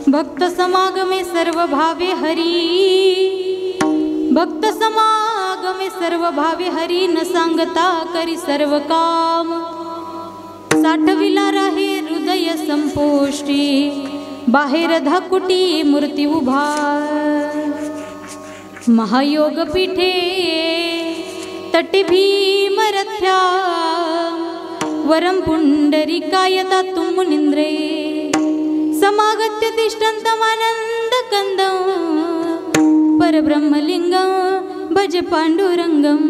भक्त समागमे सर्व भावे हरी, भक्त समागमे सर्व भावे हरी, न सांगता करी सर्व काम, साठविला राहे हृदय संपोष्टी, बाहेर धाकुटी मूर्ती उभा, महायोग पीठे तटी भीमरथ्या, वरम पुंडरीकायता तुमुनिंद्रे, समागत्य तिष्ठन्तमानंद कंदं, परब्रह्मलिंगं भज पांडुरंगं,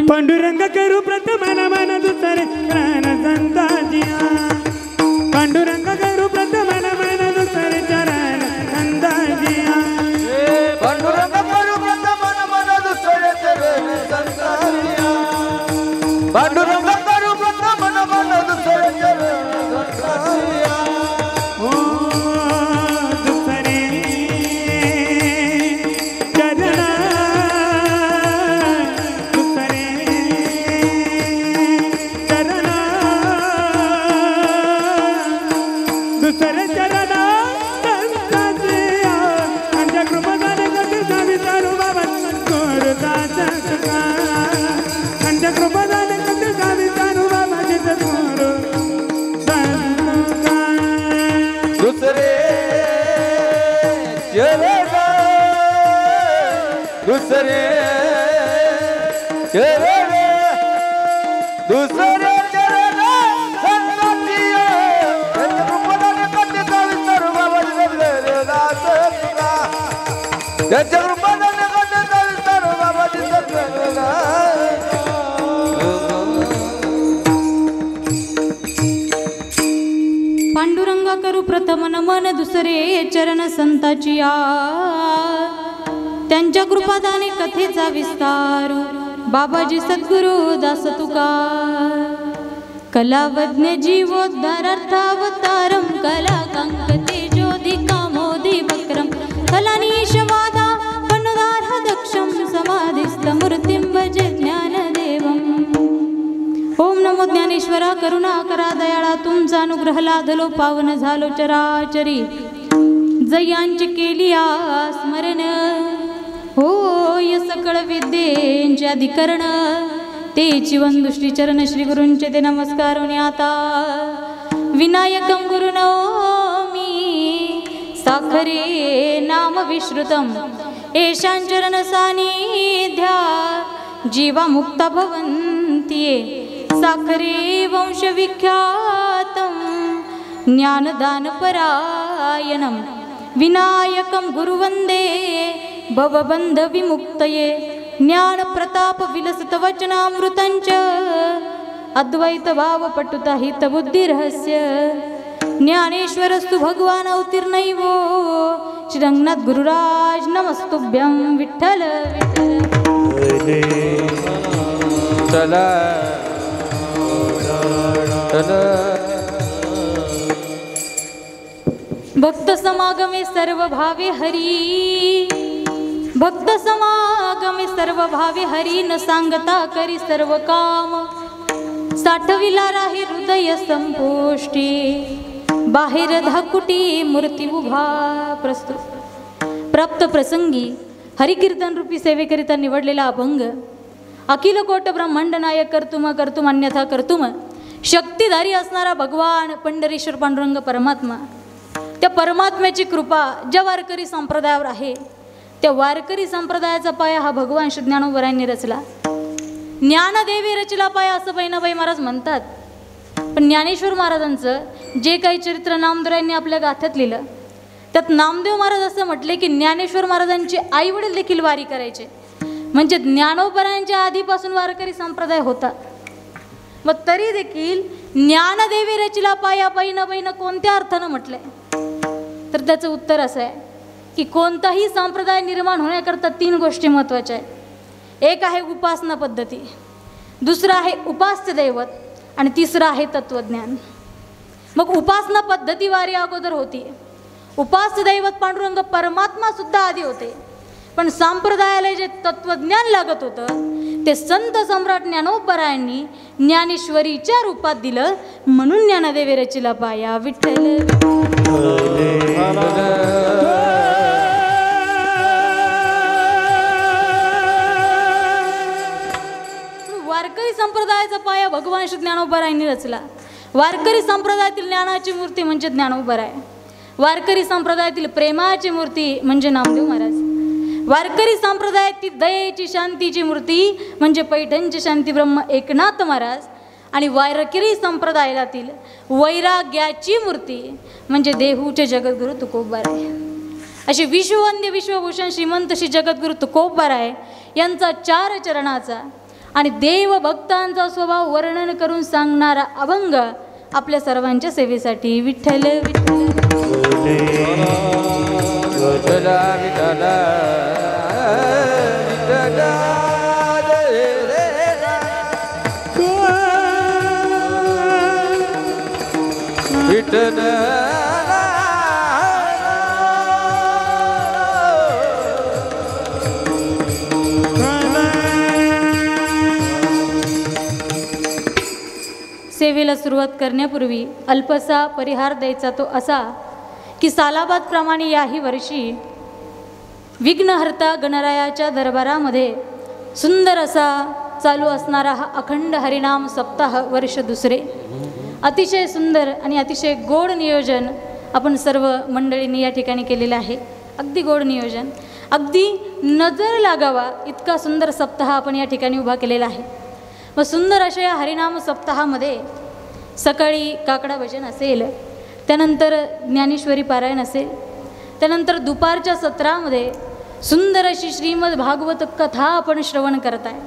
पांडुरंग करू प्रथमन मन दुसरे चरण संताजिया, पांडुरंग करू प्रथमन मन दुसरे चरण संताजिया, पांडुरंग करू प्रथमन मन दुसरे चरण संताजिया, पांडुरंग करू प्रथमन मन दुसरे चरण संताजिया, ओ दुसरे चरण दुसरे चरण संताजिया, अंजा कृपदान कटी सावितारू बाबा कोरदाचा सका, अंजा कृपदान कटी सावितारू बाबा जितकोर संता, दुसरे चरण, दुसरे चरण, दुसरे चरण संताजिया, अंजा कृपदान कटी सावितारू बाबा जितकोर संता, अंजा कृपदान कटी सावितारू बाबा जितकोर पांडुरंगा करू प्रथम नमन दुसरे चरण संताचिया, त्यांच्या कृपादाने कथेचा विस्तार, बाबाजी सद्गुरु दास तुकार, कलावज्ञ जीवोद्धारार्थावतारम, कलाकांक तेजोधिका मोदी वक्रम, कलानीशवादा पन्नुदार दक्षम, समाधिस्थ मूर्तिं भजे ज्ञानदेवम्. ओम नमो ज्ञानेश्वरा, करुणा करा दयाळा, तुमचा अनुग्रह लाधलो पावन झालो चराचरी, जयांची केली स्मरण, होय सकळ विद्येंचे अधिकरण, तेची वंदुष्टी चरण श्री गुरूंचे ते नमस्कार. आता विनायकं गुरुनौमी, साखरे नाम विश्रुतम, येषांचरण सानिध्या जीवा मुक्ता भवन्ति, साखरे वंश विख्यातं ज्ञानदान परायणं, विनायकं गुरुवंदे भवबंध विमुक्तये, ज्ञान प्रताप विलसित वचनामृतंच, अद्वैत भाव पटुता हित बुद्धी रहस्य, ज्ञानेश्वरस्तु भगवान अवतीर्णैवो, श्री रंगनाथ गुरुराज नमस्तुभ्यं. विठ्ठल चला चला, भक्त समागमे सर्व भावे हरी, भक्त समागमे सर्व भावे हरी, न सांगता करी सर्व काम, साठविला राही हृदय संपोष्टी, बाहेर धाकुटी मूर्ती उभा. प्रस्तुत प्राप्त प्रसंगी हरिकीर्तन रूपी सेवेकरिता निवडलेला अभंग, अखिल कोट ब्रह्मांड नायक कर्तुम कर्तुम अन्यथा कर्तुम, शक्तिधारी असणारा भगवान पंढरीश्वर पांडुरंग परमात्मा, त्या परमात्म्याची कृपा ज्या वारकरी संप्रदायावर आहे, त्या वारकरी संप्रदायाचा पाया हा भगवान श्री ज्ञानोबरायांनी रचला. ज्ञानदेवी रचला पाया असं बहिणाबाई महाराज म्हणतात. पण ज्ञानेश्वर महाराजांचं जे काही चरित्र नामदेवांनी आपल्या गाथ्यात लिहिलं, त्यात नामदेव महाराज असं म्हटले की ज्ञानेश्वर महाराजांचे आई वडील देखील वारी करायचे, म्हणजे ज्ञानोबरायांच्या आधीपासून वारकरी संप्रदाय होता. मग तरी देखील ज्ञानदेवी रचला पाया बहिण कोणत्या अर्थानं म्हटलंय, तर त्याचं उत्तर असं आहे की कोणताही संप्रदाय निर्माण होण्याकरता 3 गोष्टी महत्त्वाच्या आहेत. एक आहे उपासना पद्धती, दुसरं आहे उपास्य दैवत, आणि तिसरं आहे तत्वज्ञान. मग उपासना पद्धती वारी अगोदर होती, उपास्य दैवत पांडुरंग परमात्मा सुद्धा आधी होते, पण संप्रदायाला जे तत्वज्ञान लागत होतं ते संत सम्राट ज्ञानोबरायांनी ज्ञानेश्वरीच्या रूपात दिलं, म्हणून ज्ञानदेवे रचिला पाया विठ्ठल. वारकरी संप्रदायाचा पाया भगवान श्री ज्ञानोबरायांनी रचला. वारकरी संप्रदायातील ज्ञानाची मूर्ती म्हणजे ज्ञानोबराय. वारकरी संप्रदायातील प्रेमाची मूर्ती म्हणजे नामदेव महाराज. वारकरी संप्रदायातील दयेची शांतीची मूर्ती म्हणजे पैठणचे शांती ब्रह्म एकनाथ महाराज. आणि वारकरी संप्रदायातील वैराग्याची मूर्ती म्हणजे देहूचे जगद्गुरु तुकोबराय. अशी विश्ववंद्य विश्वभूषण श्रीमंत श्री जगद्गुरु तुकोबराय यांचा 4 चरणाचा आणि देव भक्तांचा स्वभाव वर्णन करून सांगणारा अभंग आपल्या सर्वांच्या सेवेसाठी. विठ्ठल विठ्ठल विठ्ठला विठ्ठला विठ्ठला विठ्ठल सेवेला सुरुवात करण्यापूर्वी अल्पसा परिहार द्यायचा तो असा की सालाबादप्रमाणे याही वर्षी विघ्नहर्ता गणरायाच्या दरबारामध्ये सुंदर असा चालू असणारा हा अखंड हरिनाम सप्ताह वर्ष 2. अतिशय सुंदर आणि अतिशय गोड नियोजन आपण सर्व मंडळींनी या ठिकाणी केलेलं आहे. अगदी गोड नियोजन, अगदी नजर लागावा इतका सुंदर सप्ताह आपण या ठिकाणी उभा केलेला आहे. मग सुंदर अशा या हरिनाम सप्ताहामध्ये सकाळी काकडा भजन असेल, त्यानंतर ज्ञानेश्वरी पारायण असेल, त्यानंतर दुपारच्या सत्रामध्ये सुंदर अशी श्रीमद भागवत कथा आपण श्रवण करताय.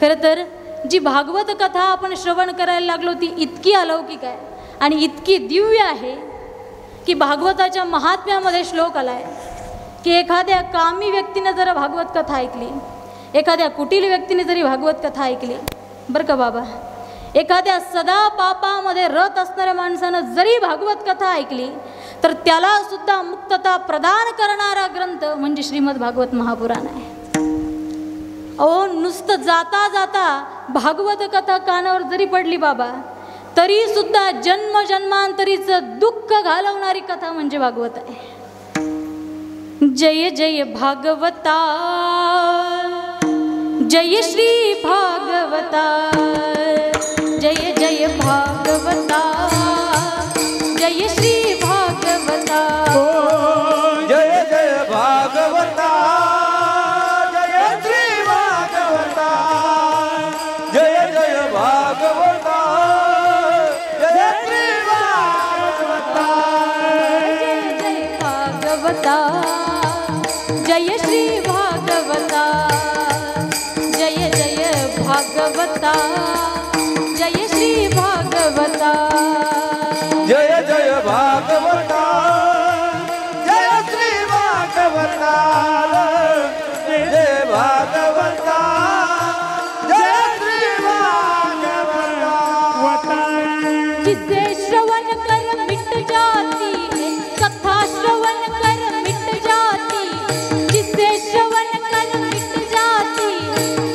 खरं तर जी भागवत कथा आपण श्रवण करायला लागलो ती इतकी अलौकिक आहे आणि इतकी दिव्य आहे की भागवताच्या महात्म्यामध्ये श्लोक आला आहे की एखाद्या कामी व्यक्तीनं जर भागवत कथा ऐकली, एखाद्या कुटील व्यक्तीने जरी भागवत कथा ऐकली, बरं का बाबा, एखाद्या सदा पापामध्ये रत असणाऱ्या माणसानं जरी भागवत कथा ऐकली तर त्याला सुद्धा मुक्तता प्रदान करणारा ग्रंथ म्हणजे श्रीमद भागवत महापुराण आहे. अहो, नुसतं जाता जाता भागवत कथा कानावर जरी पडली बाबा तरी सुद्धा जन्मजन्मांतरीचं दुःख घालवणारी कथा म्हणजे भागवत आहे. जय जय भागवता, जय श्री भागवता, जय जय भागवता, जय श्री भागवता, जय जय भागवता, जय श्री भागवता, जय जय भागवता, जय श्री भागवता, जय जय भागवता, जय श्री भागवता, जय जय भागवता, जय श्री भागवता, जय जय भागवता, जय श्री भागवता, जय भागवता, जय श्री भागवता. जिसे श्रवण कर मिट जाती कथा, श्रवण कर मिट जाती, जिसे श्रवण कर मिट जाती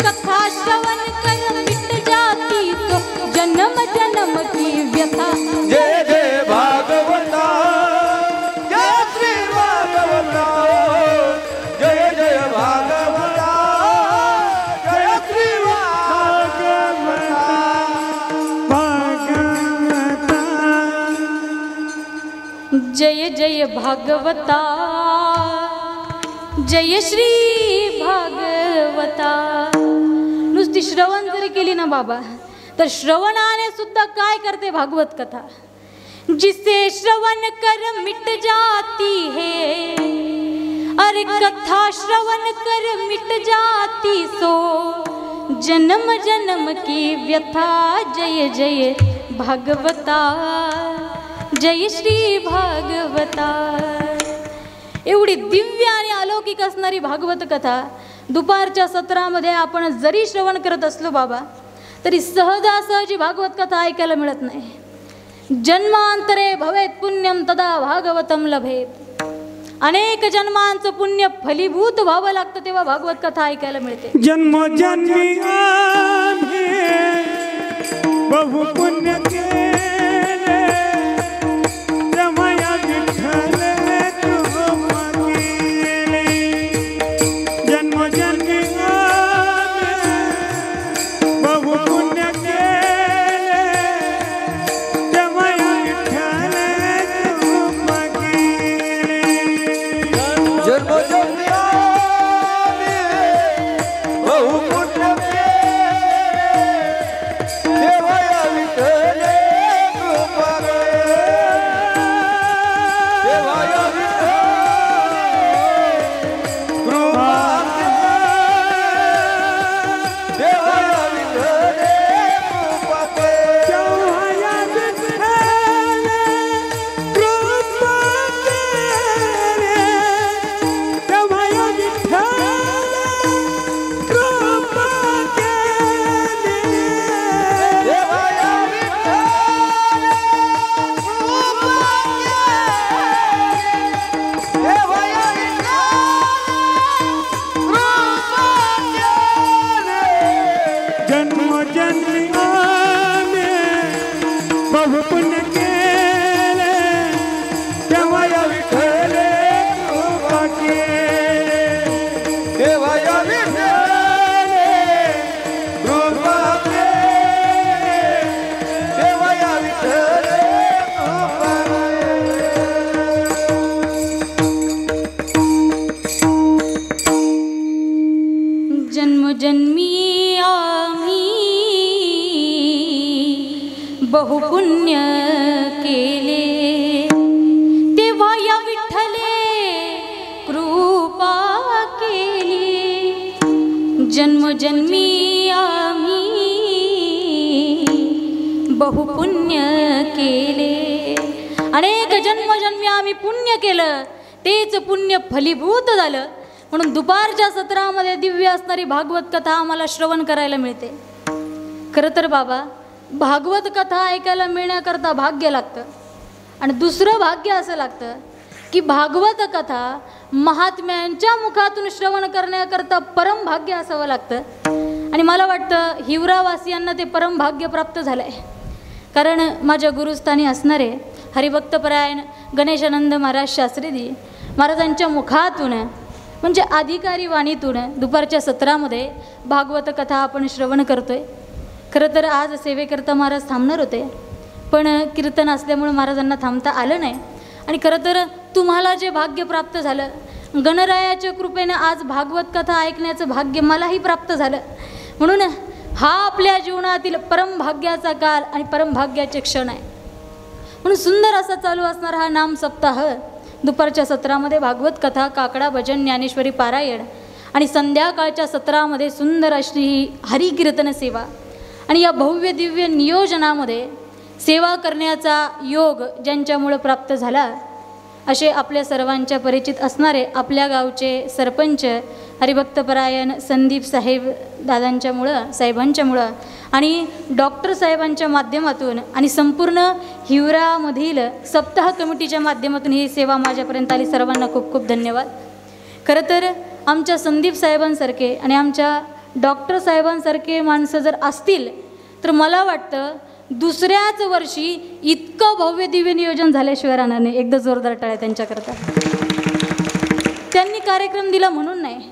कथा, श्रवण कर मिट जाती, तो जन्म जन्म की व्यथा. जय जय भागवता, जय श्री भागवता, जय जय भागवता, जय श्री जय जय भागवता, जय श्री भागवता. नुसती श्रवण जरी केली ना बाबा तर श्रवणाने सुद्धा काय करते भागवत कथा. जिसे श्रवण कर मिट जाती है, अरे कथा श्रवण कर मिट जाती, सो जन्म जन्म की व्यथा. जय जय भागवता, जय श्री भागवता. एवढी दिव्य आणि अलौकिक असणारी भागवत कथा दुपारच्या सत्रामध्ये आपण जरी श्रवण करत असलो बाबा तरी सहजासहजी भागवत कथा ऐकायला मिळत नाही. जन्मांतरे भवेत पुण्यम तदा भागवतम लभेत. अनेक जन्मांचं पुण्य फलीभूत व्हावं लागतं तेव्हा भागवत कथा ऐकायला मिळते. जन्मोजन्मी आम्ही बहु पुण्य केले तेव्हा या विठ्ठले कृपा केली. जन्मोजन्मी आम्ही बहु पुण्य केले तेव्हा या विठ्ठले कृपा केली. जन्मोजन्मी आम्ही बहु पुण्य केले तेव्हा या विठ्ठले कृपा केली. तेव्हा या विठ्ठले कृपा केली. तेव्हा या विठ्ठले कृपा केली. तेव्हा या विठ्ठले कृपा केली. तेव्हा या विठ्ठले कृपा केली. तेव्हा या विठ्ठले कृपा केली. तेव्हा या जन्मोजन्मी आम्ही बहु पुण्य केले तेव्हा या विठ्ठले कृपा केली. तेव्हा या विठ्ठले कृपा केली. तेव्हा या विठ्ठले कृपा जन्मोजन्मी आम्ही बहुपुण्य केले तेव्हा या विठ्ठले कृपा केली. जन्मोजन्मी आम्ही बहुपुण्य केले. अनेक जन्मजन्मी आम्ही पुण्य केलं तेच पुण्य फलीभूत झालं म्हणून दुपारच्या सत्रामध्ये दिव्य असणारी भागवत कथा आम्हाला श्रवण करायला मिळते. खरं तर बाबा भागवत कथा ऐकायला मिळण्याकरता भाग्य लागतं आणि दुसरं भाग्य असं लागतं की भागवत कथा महात्म्यांच्या मुखातून श्रवण करण्याकरता परम भाग्य असावं लागतं. आणि मला वाटतं हिवरावासियांना ते परम भाग्य प्राप्त झालं आहे. कारण माझ्या गुरुस्थानी असणारे हरिभक्तपरायण गणेशानंद महाराज शास्त्रीजी महाराजांच्या मुखातून म्हणजे अधिकारी वाणीतून दुपारच्या सत्रामध्ये भागवत कथा आपण श्रवण करतोय. खरं तर आज सेवेकरता महाराज थांबणार होते पण कीर्तन असल्यामुळे महाराजांना थांबता आलं नाही. आणि खरं तर तुम्हाला जे भाग्य प्राप्त झालं गणरायाच्या कृपेनं आज भागवत कथा ऐकण्याचं भाग्य मलाही प्राप्त झालं. म्हणून हा आपल्या जीवनातील परमभाग्याचा काल आणि परमभाग्याचे क्षण आहे. म्हणून सुंदर असा चालू असणारा हा नाम सप्ताह दुपारच्या सत्रामध्ये भागवत कथा काकडा भजन ज्ञानेश्वरी पारायण आणि संध्याकाळच्या सत्रामध्ये सुंदर अशी ही हरिकीर्तन सेवा आणि या भव्य दिव्य नियोजनामध्ये सेवा करण्याचा योग ज्यांच्यामुळं प्राप्त झाला असे आपल्या सर्वांच्या परिचित असणारे आपल्या गावचे सरपंच हरिभक्तपरायण संदीप साहेबांच्यामुळं आणि डॉक्टर साहेबांच्या माध्यमातून आणि संपूर्ण हिवरामधील सप्ताह कमिटीच्या माध्यमातून ही सेवा माझ्यापर्यंत आली. सर्वांना खूप खूप धन्यवाद. खरं तर आमच्या संदीप साहेबांसारखे आणि आमच्या डॉक्टर साहेबांसारखे माणसं जर असतील तर मला वाटतं दुसऱ्याच वर्षी इतकं भव्य दिव्य नियोजन झाल्याशिवाय राहणार नाही. एकदा जोरदार टाळ्या त्यांच्याकरता. त्यांनी कार्यक्रम दिला म्हणून नाही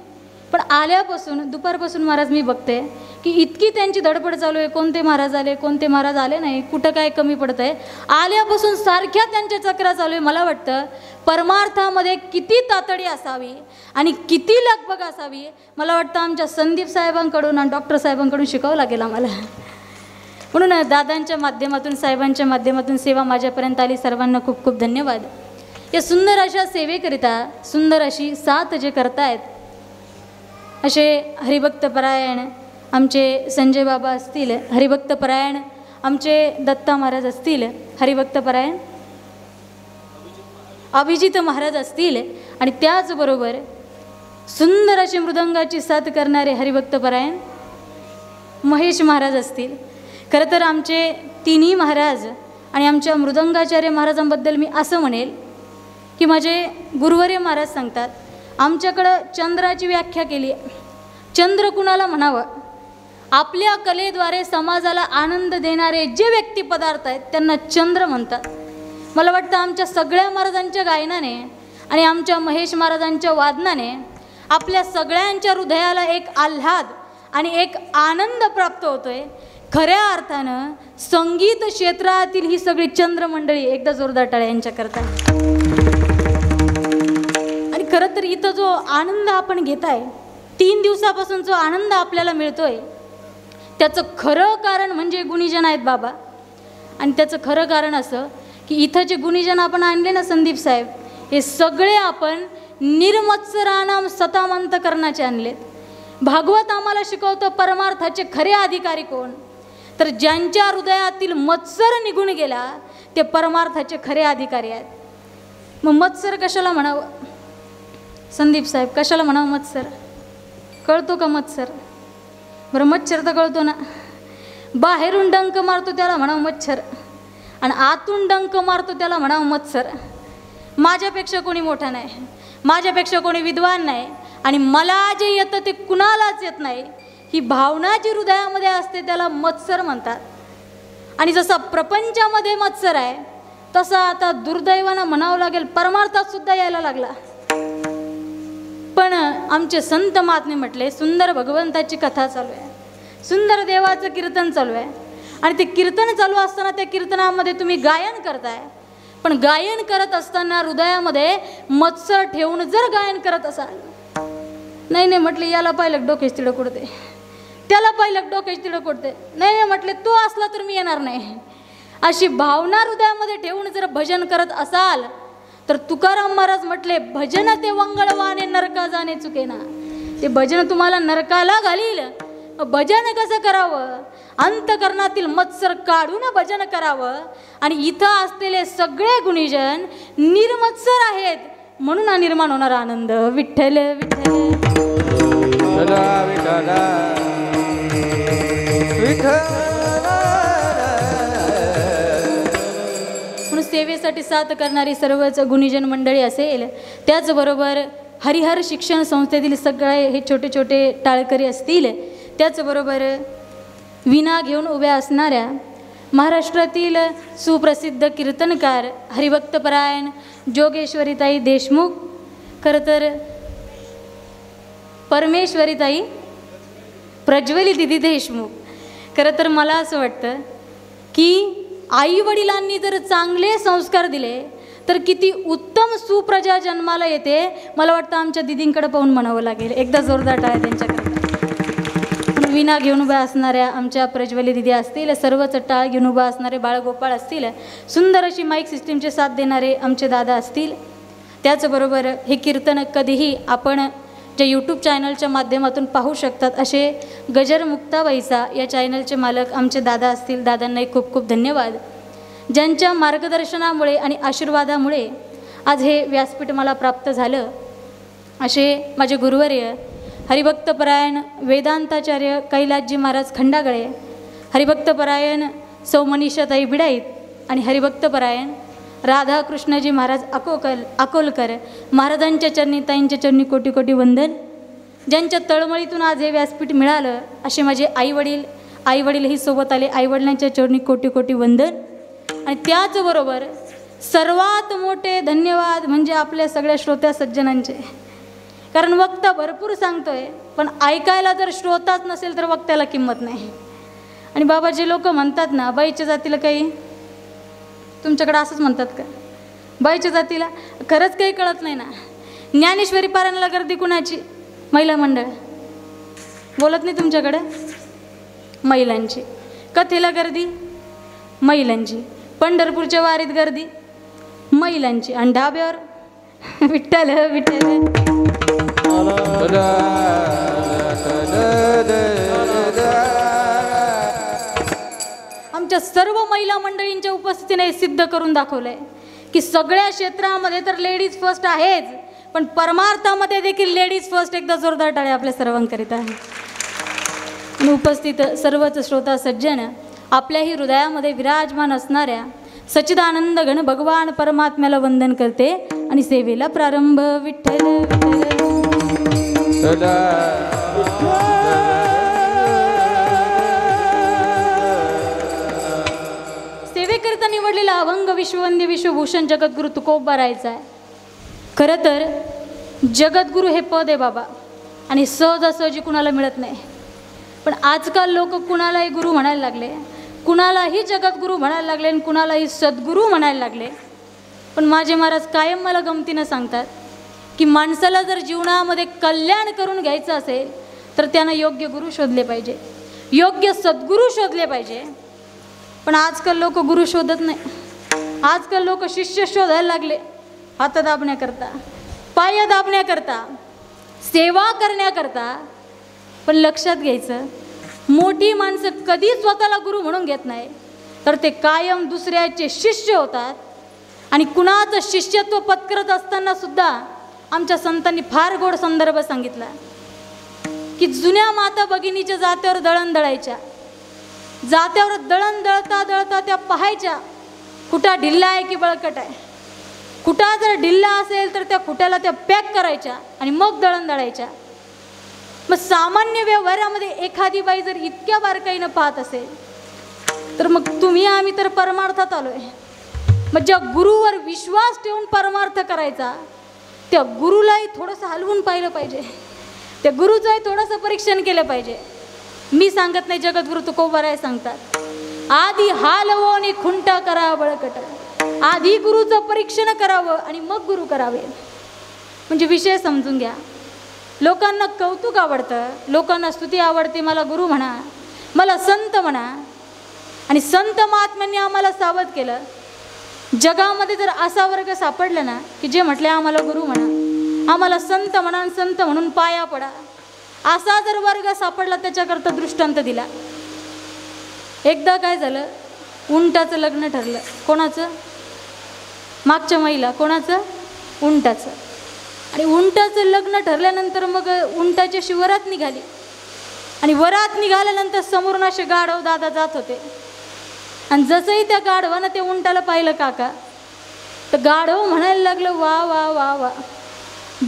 पण आल्यापासून दुपारपासून महाराज मी बघते की इतकी त्यांची धडपड चालू आहे. कोणते महाराज आले कोणते महाराज आले नाही कुठं काय कमी पडतं आहे आल्यापासून सारख्या त्यांच्या चक्रा चालू आहे. मला वाटतं परमार्थामध्ये किती तातडी असावी आणि किती लगबग असावी मला वाटतं आमच्या संदीप साहेबांकडून आणि डॉक्टर साहेबांकडून शिकावं लागेल आम्हाला. म्हणून दादांच्या माध्यमातून साहेबांच्या माध्यमातून सेवा माझ्यापर्यंत आली. सर्वांना खूप खूप धन्यवाद. या सुंदर अशा सेवेकरिता सुंदर अशी साथ जे करतायत असे हरिभक्तपरायण आमचे संजय बाबा असतील, हरिभक्तपरायण आमचे दत्ता महाराज असतील, हरिभक्तपरायण अभिजित महाराज असतील आणि त्याचबरोबर सुंदर अशी मृदंगाची साथ करणारे हरिभक्तपरायण महेश महाराज असतील. खरं तर आमचे तिन्ही महाराज आणि आमच्या मृदंगाचार्य महाराजांबद्दल मी असं म्हणेल की माझे गुरुवर्य महाराज सांगतात, आमच्याकडं चंद्राची व्याख्या केली आहे. चंद्र कुणाला म्हणावं? आपल्या कलेद्वारे समाजाला आनंद देणारे जे व्यक्तिपदार्थ आहेत त्यांना चंद्र म्हणतात. मला वाटतं आमच्या सगळ्या महाराजांच्या गायनाने आणि आमच्या महेश महाराजांच्या वादनाने आपल्या सगळ्यांच्या हृदयाला एक आल्हाद आणि एक आनंद प्राप्त होतोय. खऱ्या अर्थानं संगीत क्षेत्रातील ही सगळी चंद्रमंडळी एकदा जोरदार टाळ्या यांच्याकरता. आणि खरं तर इथं जो आनंद आपण घेताय, 3 दिवसापासून जो आनंद आपल्याला मिळतोय, त्याचं खरं कारण म्हणजे गुणीजन आहेत बाबा. आणि त्याचं खरं कारण असं की इथं जे गुणीजन आपण आणले ना संदीप साहेब, हे सगळे आपण निर्मत्सराणाम सतामंतकरणाचे आणलेत. भागवत आम्हाला शिकवतं परमार्थाचे खरे अधिकारी कोण? तर ज्यांच्या हृदयातील मत्सर निघून गेला ते परमार्थाचे खरे अधिकारी आहेत. मग मत्सर कशाला म्हणावं संदीप साहेब? कशाला म्हणावं मत्सर? कळतो का मत्सर? बरं मच्छर तर कळतो ना. बाहेरून डंक मारतो त्याला म्हणावं मच्छर, आणि आतून डंक मारतो त्याला म्हणावं मत्सर. माझ्यापेक्षा कोणी मोठा नाही, माझ्यापेक्षा कोणी विद्वान नाही, आणि मला जे येतं ते कुणालाच येत नाही, ही भावना जी हृदयामध्ये असते त्याला मत्सर म्हणतात. आणि जसा प्रपंचामध्ये मत्सर आहे तसा आता दुर्दैवानं म्हणावं लागेल परमार्थात सुद्धा यायला लागला. पण आमचे संत महात्मे म्हटले, सुंदर भगवंताची कथा चालू आहे, सुंदर देवाचं कीर्तन चालू आहे, आणि ते कीर्तन चालू असताना त्या कीर्तनामध्ये तुम्ही गायन करताय, पण गायन करत असताना हृदयामध्ये मत्सर ठेवून जर गायन करत असाल, नाही नाही म्हटले याला पाहिलं डोकेच तिडं कुडते, त्याला पाहिलं डोकेच तिडं कुडते, नाही नाही म्हटले तो असला तर मी येणार नाही, अशी भावना हृदयामध्ये ठेवून जर भजन करत असाल तर तुकाराम महाराज म्हटले, भजन ते वंगळवाने नरका जाणे चुकेना. ते भजन तुम्हाला नरकाला घालील. भजन कसं करावं? अंतकरणातील मत्सर काढून भजन करावं. आणि इथं असलेले सगळे गुणीजन निर्मत्सर आहेत, म्हणून निर्माण होणारा आनंद. विठ्ठल विठ्ठल म्हणून सेवेसाठी साथ करणारी सर्वच गुणीजन मंडळी असेल, त्याचबरोबर हरिहर शिक्षण संस्थेतील सगळे हे छोटे छोटे टाळकरी असतील, त्याचबरोबर विणा घेऊन उभ्या असणाऱ्या महाराष्ट्रातील सुप्रसिद्ध कीर्तनकार हरिभक्तपरायण जोगेश्वरीताई देशमुख, खरं तर परमेश्वरीताई प्रज्वली दिदी देशमुख. खरं तर मला असं वाटतं की आईवडिलांनी जर चांगले संस्कार दिले तर किती उत्तम सुप्रजा जन्माला येते. मला वाटतं आमच्या दिदींकडे पाहून म्हणावं लागेल. एकदा जोरदार टाळ्या त्यांच्याकडे. विणा घेऊन उभ्या असणाऱ्या आमच्या प्रज्वली दिदी असतील, सर्वच टाळ घेऊन उभा असणारे बाळगोपाळ असतील, सुंदर अशी माईक सिस्टीमचे साथ देणारे आमचे दादा असतील, त्याचबरोबर हे कीर्तन कधीही आपण जे यूट्यूब चॅनलच्या माध्यमातून पाहू शकतात असे गजर मुक्ताबाईचा या चॅनलचे मालक आमचे दादा असतील. दादांनाही खूप खूप धन्यवाद, ज्यांच्या मार्गदर्शनामुळे आणि आशीर्वादामुळे आज हे व्यासपीठ मला प्राप्त झालं. असे माझे गुरुवर्य हरिभक्तपरायण वेदांताचार्य कैलासजी महाराज खंडागळे, हरिभक्तपरायण सौ मनीषाताई बिडाईत आणि हरिभक्तपरायण राधाकृष्णजी महाराज अकोलकर महाराजांच्या चरणी, ताईंच्या चरणी कोटी कोटी वंदन. ज्यांच्या तळमळीतून आज हे व्यासपीठ मिळालं असे माझे आईवडीलही सोबत आले, आईवडिलांच्या चरणी कोटी कोटी वंदन. आणि त्याचबरोबर सर्वात मोठे धन्यवाद म्हणजे आपल्या सगळ्या श्रोत्या सज्जनांचे. कारण वक्ता भरपूर सांगतोय पण ऐकायला जर श्रोताच नसेल तर वक्त्याला किंमत नाही. आणि बाबा जे लोक म्हणतात ना बाईच्या जातीला काही, तुमच्याकडे असंच म्हणतात का बाईच्या जातीला? खरंच काही कळत नाही ना. ज्ञानेश्वरी पारायणाला गर्दी कुणाची? महिला मंडळ. बोलत नाही तुमच्याकडे? महिलांची. कथेला गर्दी महिलांची. पंढरपूरच्या वारीत गर्दी महिलांची. आणि ढाब्यावर विठ्ठल विठ्ठल. आमच्या सर्व महिला मंडळींच्या उपस्थितीने सिद्ध करून दाखवलंय की सगळ्या क्षेत्रामध्ये तर लेडीज फर्स्ट आहेच, पण परमार्थामध्ये देखील लेडीज फर्स्ट. एकदा जोरदार टाळ्या आपल्या सर्वांकरिता. आणि उपस्थित सर्वच श्रोता सज्जन आपल्याही हृदयामध्ये विराजमान असणाऱ्या सच्चिदानंद घन भगवान परमात्म्याला वंदन करते. आणि सेवेला प्रारंभ. विठ्ठल विठ्ठल. सेवेकरिता निवडलेला अभंग विश्ववंद्य विश्वभूषण जगद्गुरु तुकोबा राहायचा आहे. खरं तर जगद्गुरु हे पद आहे बाबा, आणि सहजासहजी कुणाला मिळत नाही. पण आजकाल लोक कुणालाही गुरु म्हणायला लागले, कुणालाही जगद्गुरु म्हणायला लागले आणि कुणालाही सद्गुरू म्हणायला लागले. पण माझे महाराज कायम मला गमतीनं सांगतात की माणसाला जर जीवनामध्ये कल्याण करून घ्यायचं असेल तर त्यानं योग्य गुरु शोधले पाहिजे, योग्य सद्गुरू शोधले पाहिजे. पण आजकाल लोक गुरु शोधत नाही. आजकाल लोक शिष्य शोधायला लागले, हात दाबण्याकरता, पाय दाबण्याकरता, सेवा करण्याकरता. पण लक्षात घ्यायचं, मोठी माणसं कधी स्वतःला गुरु म्हणून घेत नाही, तर ते कायम दुसऱ्याचे शिष्य होतात. आणि कुणाचं शिष्यत्व पत्करत असताना सुद्धा आमच्या संतांनी फार गोड संदर्भ सांगितला की जुन्या माता भगिनीच्या जात्यावर दळण दळायच्या, जात्यावर दळण दळता दळता त्या पाहायच्या कुठा ढिल्ला आहे की बळकट आहे. कुठा जर ढिल्ला असेल तर त्या कुट्याला त्या पॅक करायच्या आणि मग दळण दळायच्या. मग सामान्य व्यवहारामध्ये एखादी बाई जर इतक्या बारकाईनं पाहत असेल तर मग तुम्ही आम्ही तर परमार्थात आलोय. मग ज्या गुरुवर विश्वास ठेवून परमार्थ करायचा त्या गुरुलाही थोडंसं हलवून पाहिलं पाहिजे, त्या गुरुचंही थोडंसं परीक्षण केलं पाहिजे. मी सांगत नाही, जगद्गुरु तुकोबाराय सांगतात, आधी हालवो आणि खुंटा करा बळकट. आधी गुरुचं परीक्षण करावं आणि मग गुरु करावे. म्हणजे विषय समजून घ्या. लोकांना कौतुक आवडतं, लोकांना स्तुती आवडते, मला गुरु म्हणा, मला संत म्हणा. आणि संत महात्म्यांनी आम्हाला सावध केलं, जगामध्ये जर असा वर्ग सापडला ना की जे म्हटले आम्हाला गुरु म्हणा, आम्हाला संत म्हणा, संत म्हणून पाया पडा, असा जर वर्ग सापडला त्याच्याकरता दृष्टांत दिला. एकदा काय झालं, उंटाचं लग्न ठरलं. कोणाचं? मागच्या महिला. कोणाचं? उंटाचं. आणि उंटाचं लग्न ठरल्यानंतर मग उंटाची अशी वरात निघाली. आणि वरात निघाल्यानंतर समोरून असे गाढव दादा जात होते. आणि जसंही त्या गाढवानं ते उंटाला पाहिलं काका, तर गाढव म्हणायला लागलं, वा वा वा वा,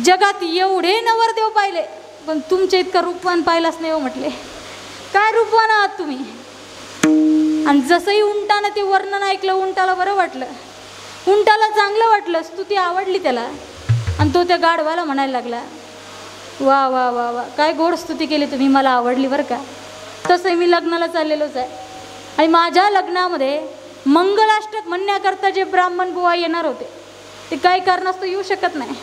जगात एवढे नवरदेव पाहिले पण तुमच्या इतका रूपवान पाहिलाच नाही हो. म्हटले, काय रूपवान आहात तुम्ही. आणि जसंही उंटानं ते वर्णन ऐकलं उंटाला बरं वाटलं, उंटाला चांगलं वाटलं, स्तुती आवडली त्याला. आणि तो त्या गाढवाला म्हणायला लागला, वा वा वा वा, काय गोड स्तुती केली तुम्ही, मला आवडली बरं का. तसंही मी लग्नाला चाललेलोच आहे आणि माझ्या लग्नामध्ये मंगलाष्टक म्हणण्याकरता जे ब्राह्मण बुवा येणार होते ते काही कारणास्तव येऊ शकत नाही.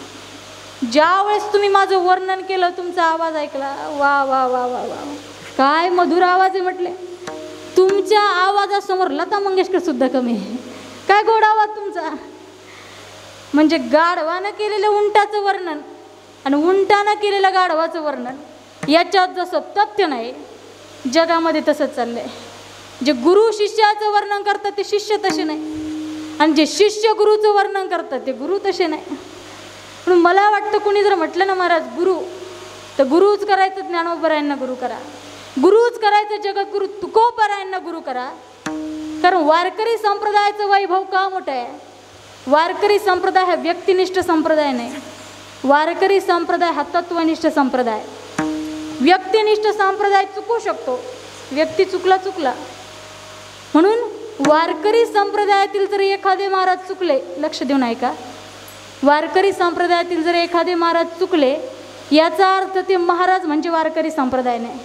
ज्यावेळेस तुम्ही माझं वर्णन केलं, तुमचा आवाज ऐकला, वा वा वा वा वा, काय मधुर आवाज आहे. म्हटले, तुमच्या आवाजासमोर लता मंगेशकर सुद्धा कमी आहे. काय गोड आवाज तुमचा. म्हणजे गाढवानं केलेलं उंटाचं वर्णन आणि उंटानं केलेलं गाढवाचं वर्णन याच्यात जसं तथ्य नाही, जगामध्ये तसंच चाललंय. जे गुरु शिष्याचं वर्णन करतात ते शिष्य तसे नाही, आणि जे शिष्य गुरुचं वर्णन करतात ते गुरु तसे नाही. म्हणून मला वाटतं कुणी जर म्हटलं ना महाराज गुरु, तर गुरुच करायचं ज्ञानोबरायांना गुरु करा, गुरुच करायचं जगद्गुरु तुकोबारायांना गुरु करा. कारण वारकरी संप्रदायाचं वैभव का मोठं आहे. वारकरी संप्रदाय हा व्यक्तिनिष्ठ संप्रदाय नाही, वारकरी संप्रदाय हा तत्वनिष्ठ संप्रदाय. व्यक्तिनिष्ठ संप्रदाय चुकू शकतो, व्यक्ती चुकला. म्हणून वारकरी संप्रदायातील जर एखादे महाराज चुकले, लक्ष देऊन ऐका, वारकरी संप्रदायातील जर एखादे महाराज चुकले याचा अर्थ ते महाराज म्हणजे वारकरी संप्रदाय नाही,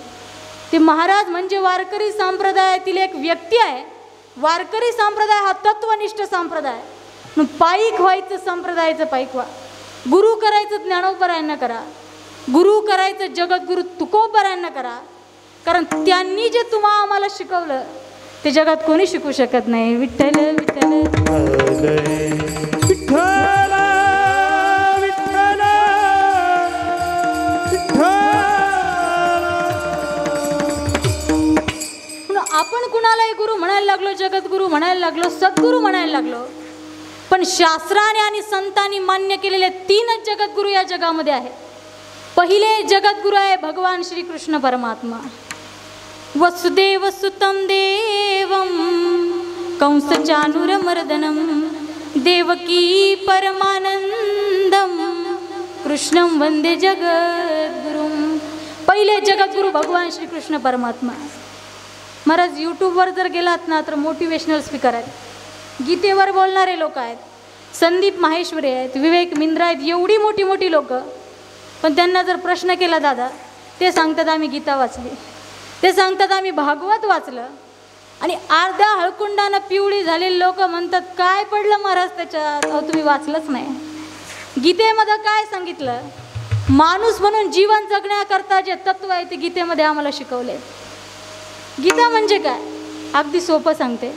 ते महाराज म्हणजे वारकरी संप्रदायातील एक व्यक्ती आहे. वारकरी संप्रदाय हा तत्वनिष्ठ संप्रदाय. पाईक व्हायचं संप्रदायाचं पाईक व्हा, गुरु करायचं ज्ञानोबरायांना करा, गुरु करायचं जगद्गुरु तुकोबारायांना करा. कारण त्यांनी जे तुम्हाला आम्हाला शिकवलं ते जगात कोणी शिकू शकत नाही. विठ्ठल विठ्ठल विठ्ठल विठ्ठल आपण कुणालाही गुरु म्हणायला लागलो, जगद्गुरु म्हणायला लागलो, सद्गुरु म्हणायला लागलो. पण शास्त्राने आणि संतांनी मान्य केलेले 3च जगद्गुरु या जगामध्ये आहेत. पहिले जगद्गुरु आहे भगवान श्रीकृष्ण परमात्मा. वसुदेव सुतं देवं कंस चाणूरमर्दनं देवकी परमानंद कृष्णं वंदे जगद्गुरुं. पहिले जगद्गुरु भगवान श्रीकृष्ण परमात्मा. महाराज यूट्यूबवर जर गेलात ना तर मोटिवेशनल स्पीकर आहेत, गीतेवर बोलणारे लोक आहेत, संदीप माहेश्वरी आहेत, विवेक मिंद्रा आहेत, एवढी मोठी मोठी लोक. पण त्यांना जर प्रश्न केला दादा, ते सांगतात आम्ही गीता वाचली, ते सांगतात आम्ही भागवत वाचलं. आणि अर्ध्या हळकुंडानं पिवळी झालेली लोक म्हणतात काय पडलं महाराज त्याच्यात, अहो तुम्ही वाचलंच नाही. गीतेमध्ये काय सांगितलं, माणूस म्हणून जीवन जगण्याकरता जे तत्व आहे ते गीतेमध्ये आम्हाला शिकवले. गीता म्हणजे काय अगदी सोपं सांगते.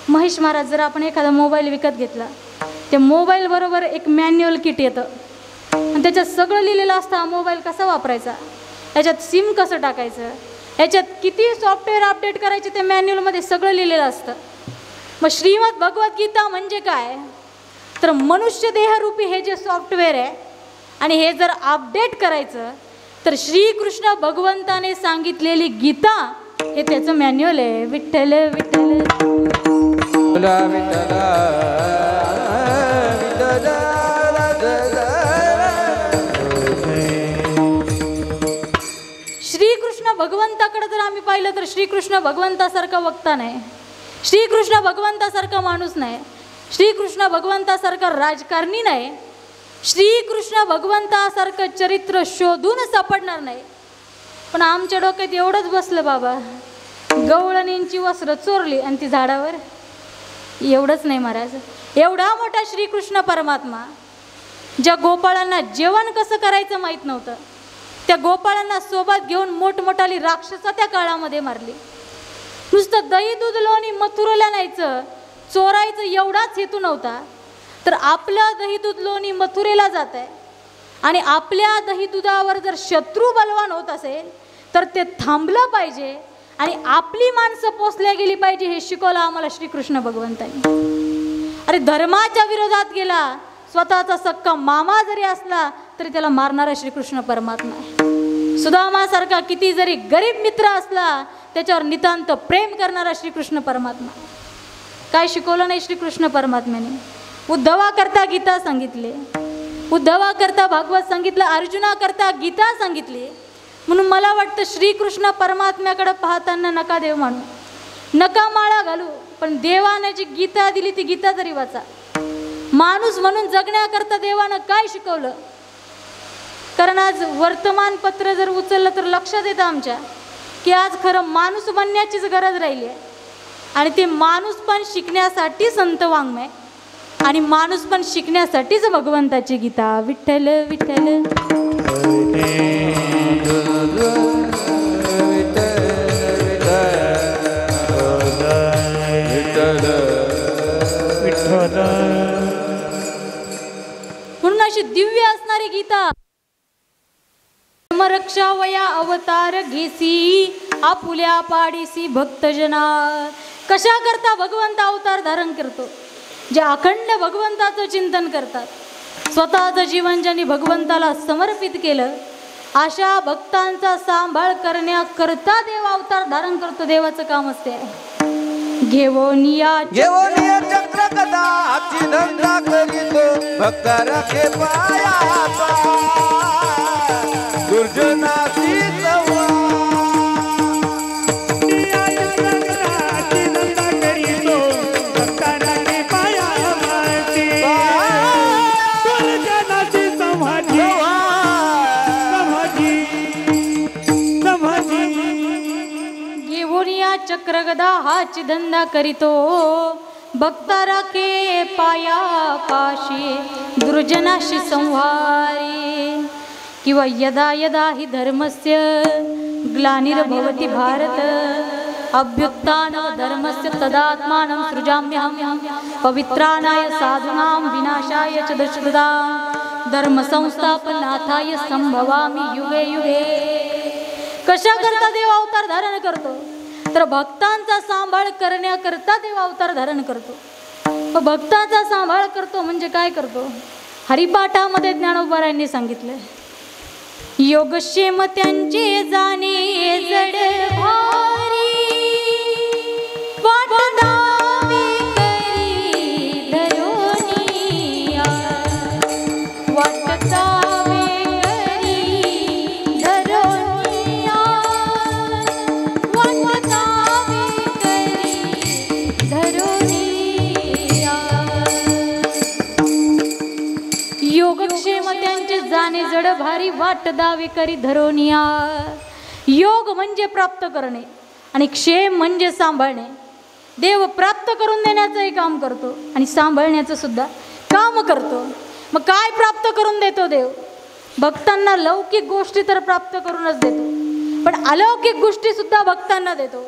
महेश महाराज, जर आपण एखादा मोबाईल विकत घेतला, त्या मोबाईल बरोबर एक मॅन्युअल किट येतं आणि त्याच्यात सगळं लिहिलेलं असतं. हा मोबाईल कसा वापरायचा, याच्यात सिम कसं टाकायचं, याच्यात किती सॉफ्टवेअर अपडेट करायचे ते मॅन्युअलमध्ये सगळं लिहिलेलं असतं. मग श्रीमद भगवद्गीता म्हणजे काय, तर मनुष्य देहरूपी हे जे सॉफ्टवेअर आहे आणि हे जर अपडेट करायचं तर श्रीकृष्ण भगवंताने सांगितलेली गीता हे त्याचं मॅन्युअल आहे. विठ्ठल विठ्ठल विठ्ठला विठ्ठला विठ्ठला. श्रीकृष्ण भगवंताकडे जर आम्ही पाहिलं तर श्रीकृष्ण भगवंतासारखा वक्ता नाही, श्रीकृष्ण भगवंतासारखा माणूस नाही, श्रीकृष्ण भगवंतासारखा राजकारणी नाही, श्रीकृष्ण भगवंतासारखं चरित्र शोधून सापडणार नाही. पण आमच्या डोक्यात एवढंच बसलं बाबा, गवळणींची वस्त्र चोरली आणि ती झाडावर. एवढंच नाही महाराज, एवढा मोठा श्रीकृष्ण परमात्मा ज्या गोपाळांना जेवण कसं करायचं माहीत नव्हतं, त्या गोपाळांना सोबत घेऊन मोठमोठाली राक्षसा त्या काळामध्ये मारली. नुसतं दही दूध लोणी मथुरेला न्यायचं, चोरायचं एवढाच हेतू नव्हता, तर आपलं दही दूध लोणी मथुरेला जात आहे आणि आपल्या दही दुधावर जर शत्रू बलवान होत असेल तर ते थांबलं पाहिजे आणि आपली माणसं पोचल्या गेली पाहिजे, हे शिकवलं आम्हाला श्रीकृष्ण भगवंतांनी. अरे धर्माच्या विरोधात गेला, स्वतःचा सक्का मामा जरी असला तरी त्याला मारणारा श्रीकृष्ण परमात्मा आहे. सुदामासारखा किती जरी गरीब मित्र असला त्याच्यावर नितांत प्रेम करणारा श्रीकृष्ण परमात्मा. काय शिकवलं नाही श्रीकृष्ण परमात्म्याने. उद्धवाकरता गीता सांगितले, उद्धवाकरता भागवत सांगितलं, अर्जुनाकरता गीता सांगितली. म्हणून मला वाटतं श्रीकृष्ण परमात्म्याकडे पाहताना नका देव मानू, नका माळा घालू, पण देवानं जी गीता दिली ती गीता तरी वाचा. माणूस म्हणून जगण्याकरता देवानं काय शिकवलं. कारण आज वर्तमानपत्र जर उचललं तर लक्षात येतं आमच्या की आज खरं माणूस बनण्याचीच गरज राहिली आहे. आणि ते माणूस पण शिकण्यासाठी संत वाङ्मय आणि माणूस पण शिकण्यासाठीच भगवंताची गीता. विठ्ठल विठ्ठल म्हणून अशी दिव्य असणारी गीता. रक्षा वया अवतार घेसी आपुल्या पाडीसी भक्तजना. कशा करता भगवंत अवतार धारण करतो, जे अखंड भगवंताचं चिंतन करतात, स्वतःचं जीवन ज्यांनी भगवंताला समर्पित केलं, अशा भक्तांचा सांभाळ करण्याकरता देव अवतार धारण करतो. देवाचं काम असते. घेवोनिया चक्र गदा हाती धंदा करीतो, भक्त राखे पायाचा दुर्जनाची सवा. चक्र गदा हाच धंदा करीतो, भक्ता राखे पाया पाशी दुर्जनाशी संहारी. किंवा यदा यदा हि धर्मस्य ग्लानिर्भवति भारत अभ्युत्थान धर्मस्य तदात्मानं सृजाम्यहं पवित्राणाय साधूनां विनाशाय च दशरथां धर्म संस्थापनार्थाय संभवामि युगे युगे. कशा करता देव अवतार धारण करतो, तर भक्तांचा सांभाळ करण्याकरता देव अवतार धारण करतो. भक्तांचा सांभाळ करतो म्हणजे काय करतो. हरिपाठामध्ये ज्ञानोबारायांनी सांगितलं, योगक्षेम त्यांचे जाणे जड भारी, वाट दावे करी धरोनिया, वाट दावे वाट दावे करी धरोनिया. योग म्हणजे प्राप्त करणे आणि क्षेम म्हणजे सांभाळणे. देव प्राप्त करून देण्याचंही काम करतो आणि सांभाळण्याचं सुद्धा काम करतो. मग काय प्राप्त करून देतो देव? भक्तांना लौकिक गोष्टी तर प्राप्त करूनच देतो, पण अलौकिक गोष्टी सुद्धा भक्तांना देतो.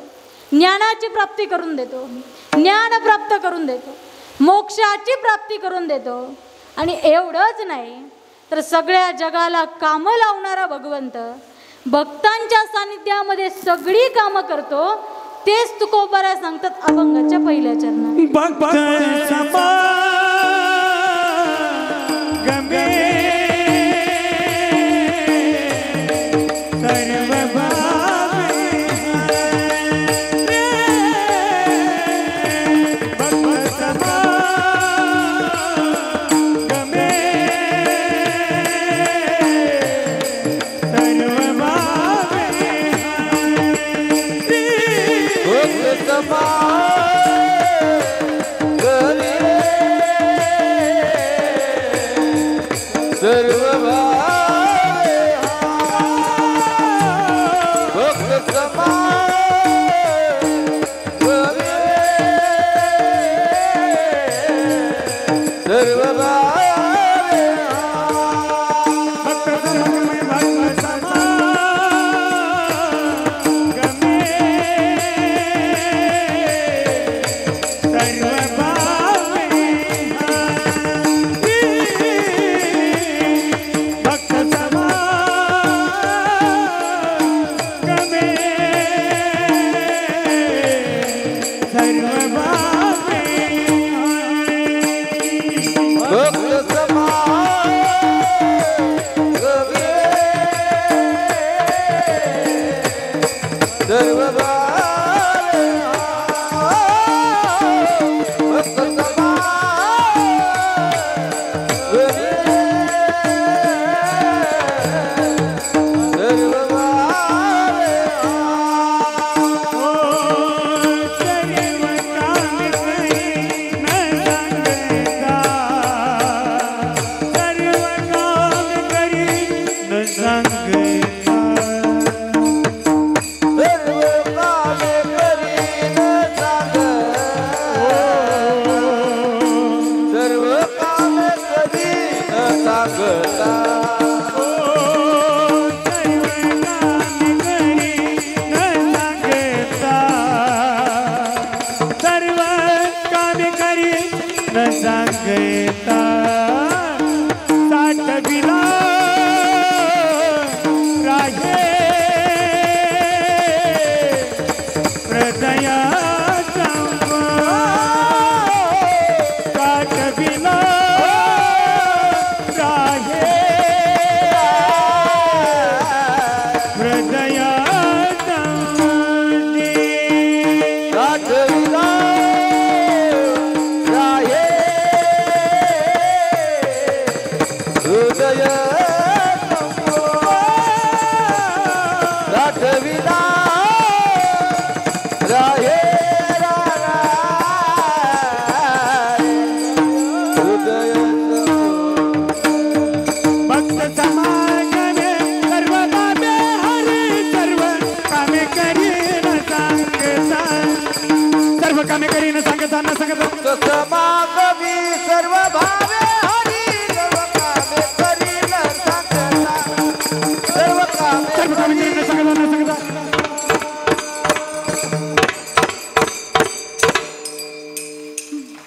ज्ञानाची प्राप्ती करून देतो, ज्ञान प्राप्त करून देतो, मोक्षाची प्राप्ती करून देतो. आणि एवढंच नाही तर सगळ्या जगाला कामं लावणारा भगवंत भक्तांच्या सानिध्यामध्ये सगळी कामं करतो. तेच तुकोबारा सांगतात अभंगाच्या पहिल्या चरणात.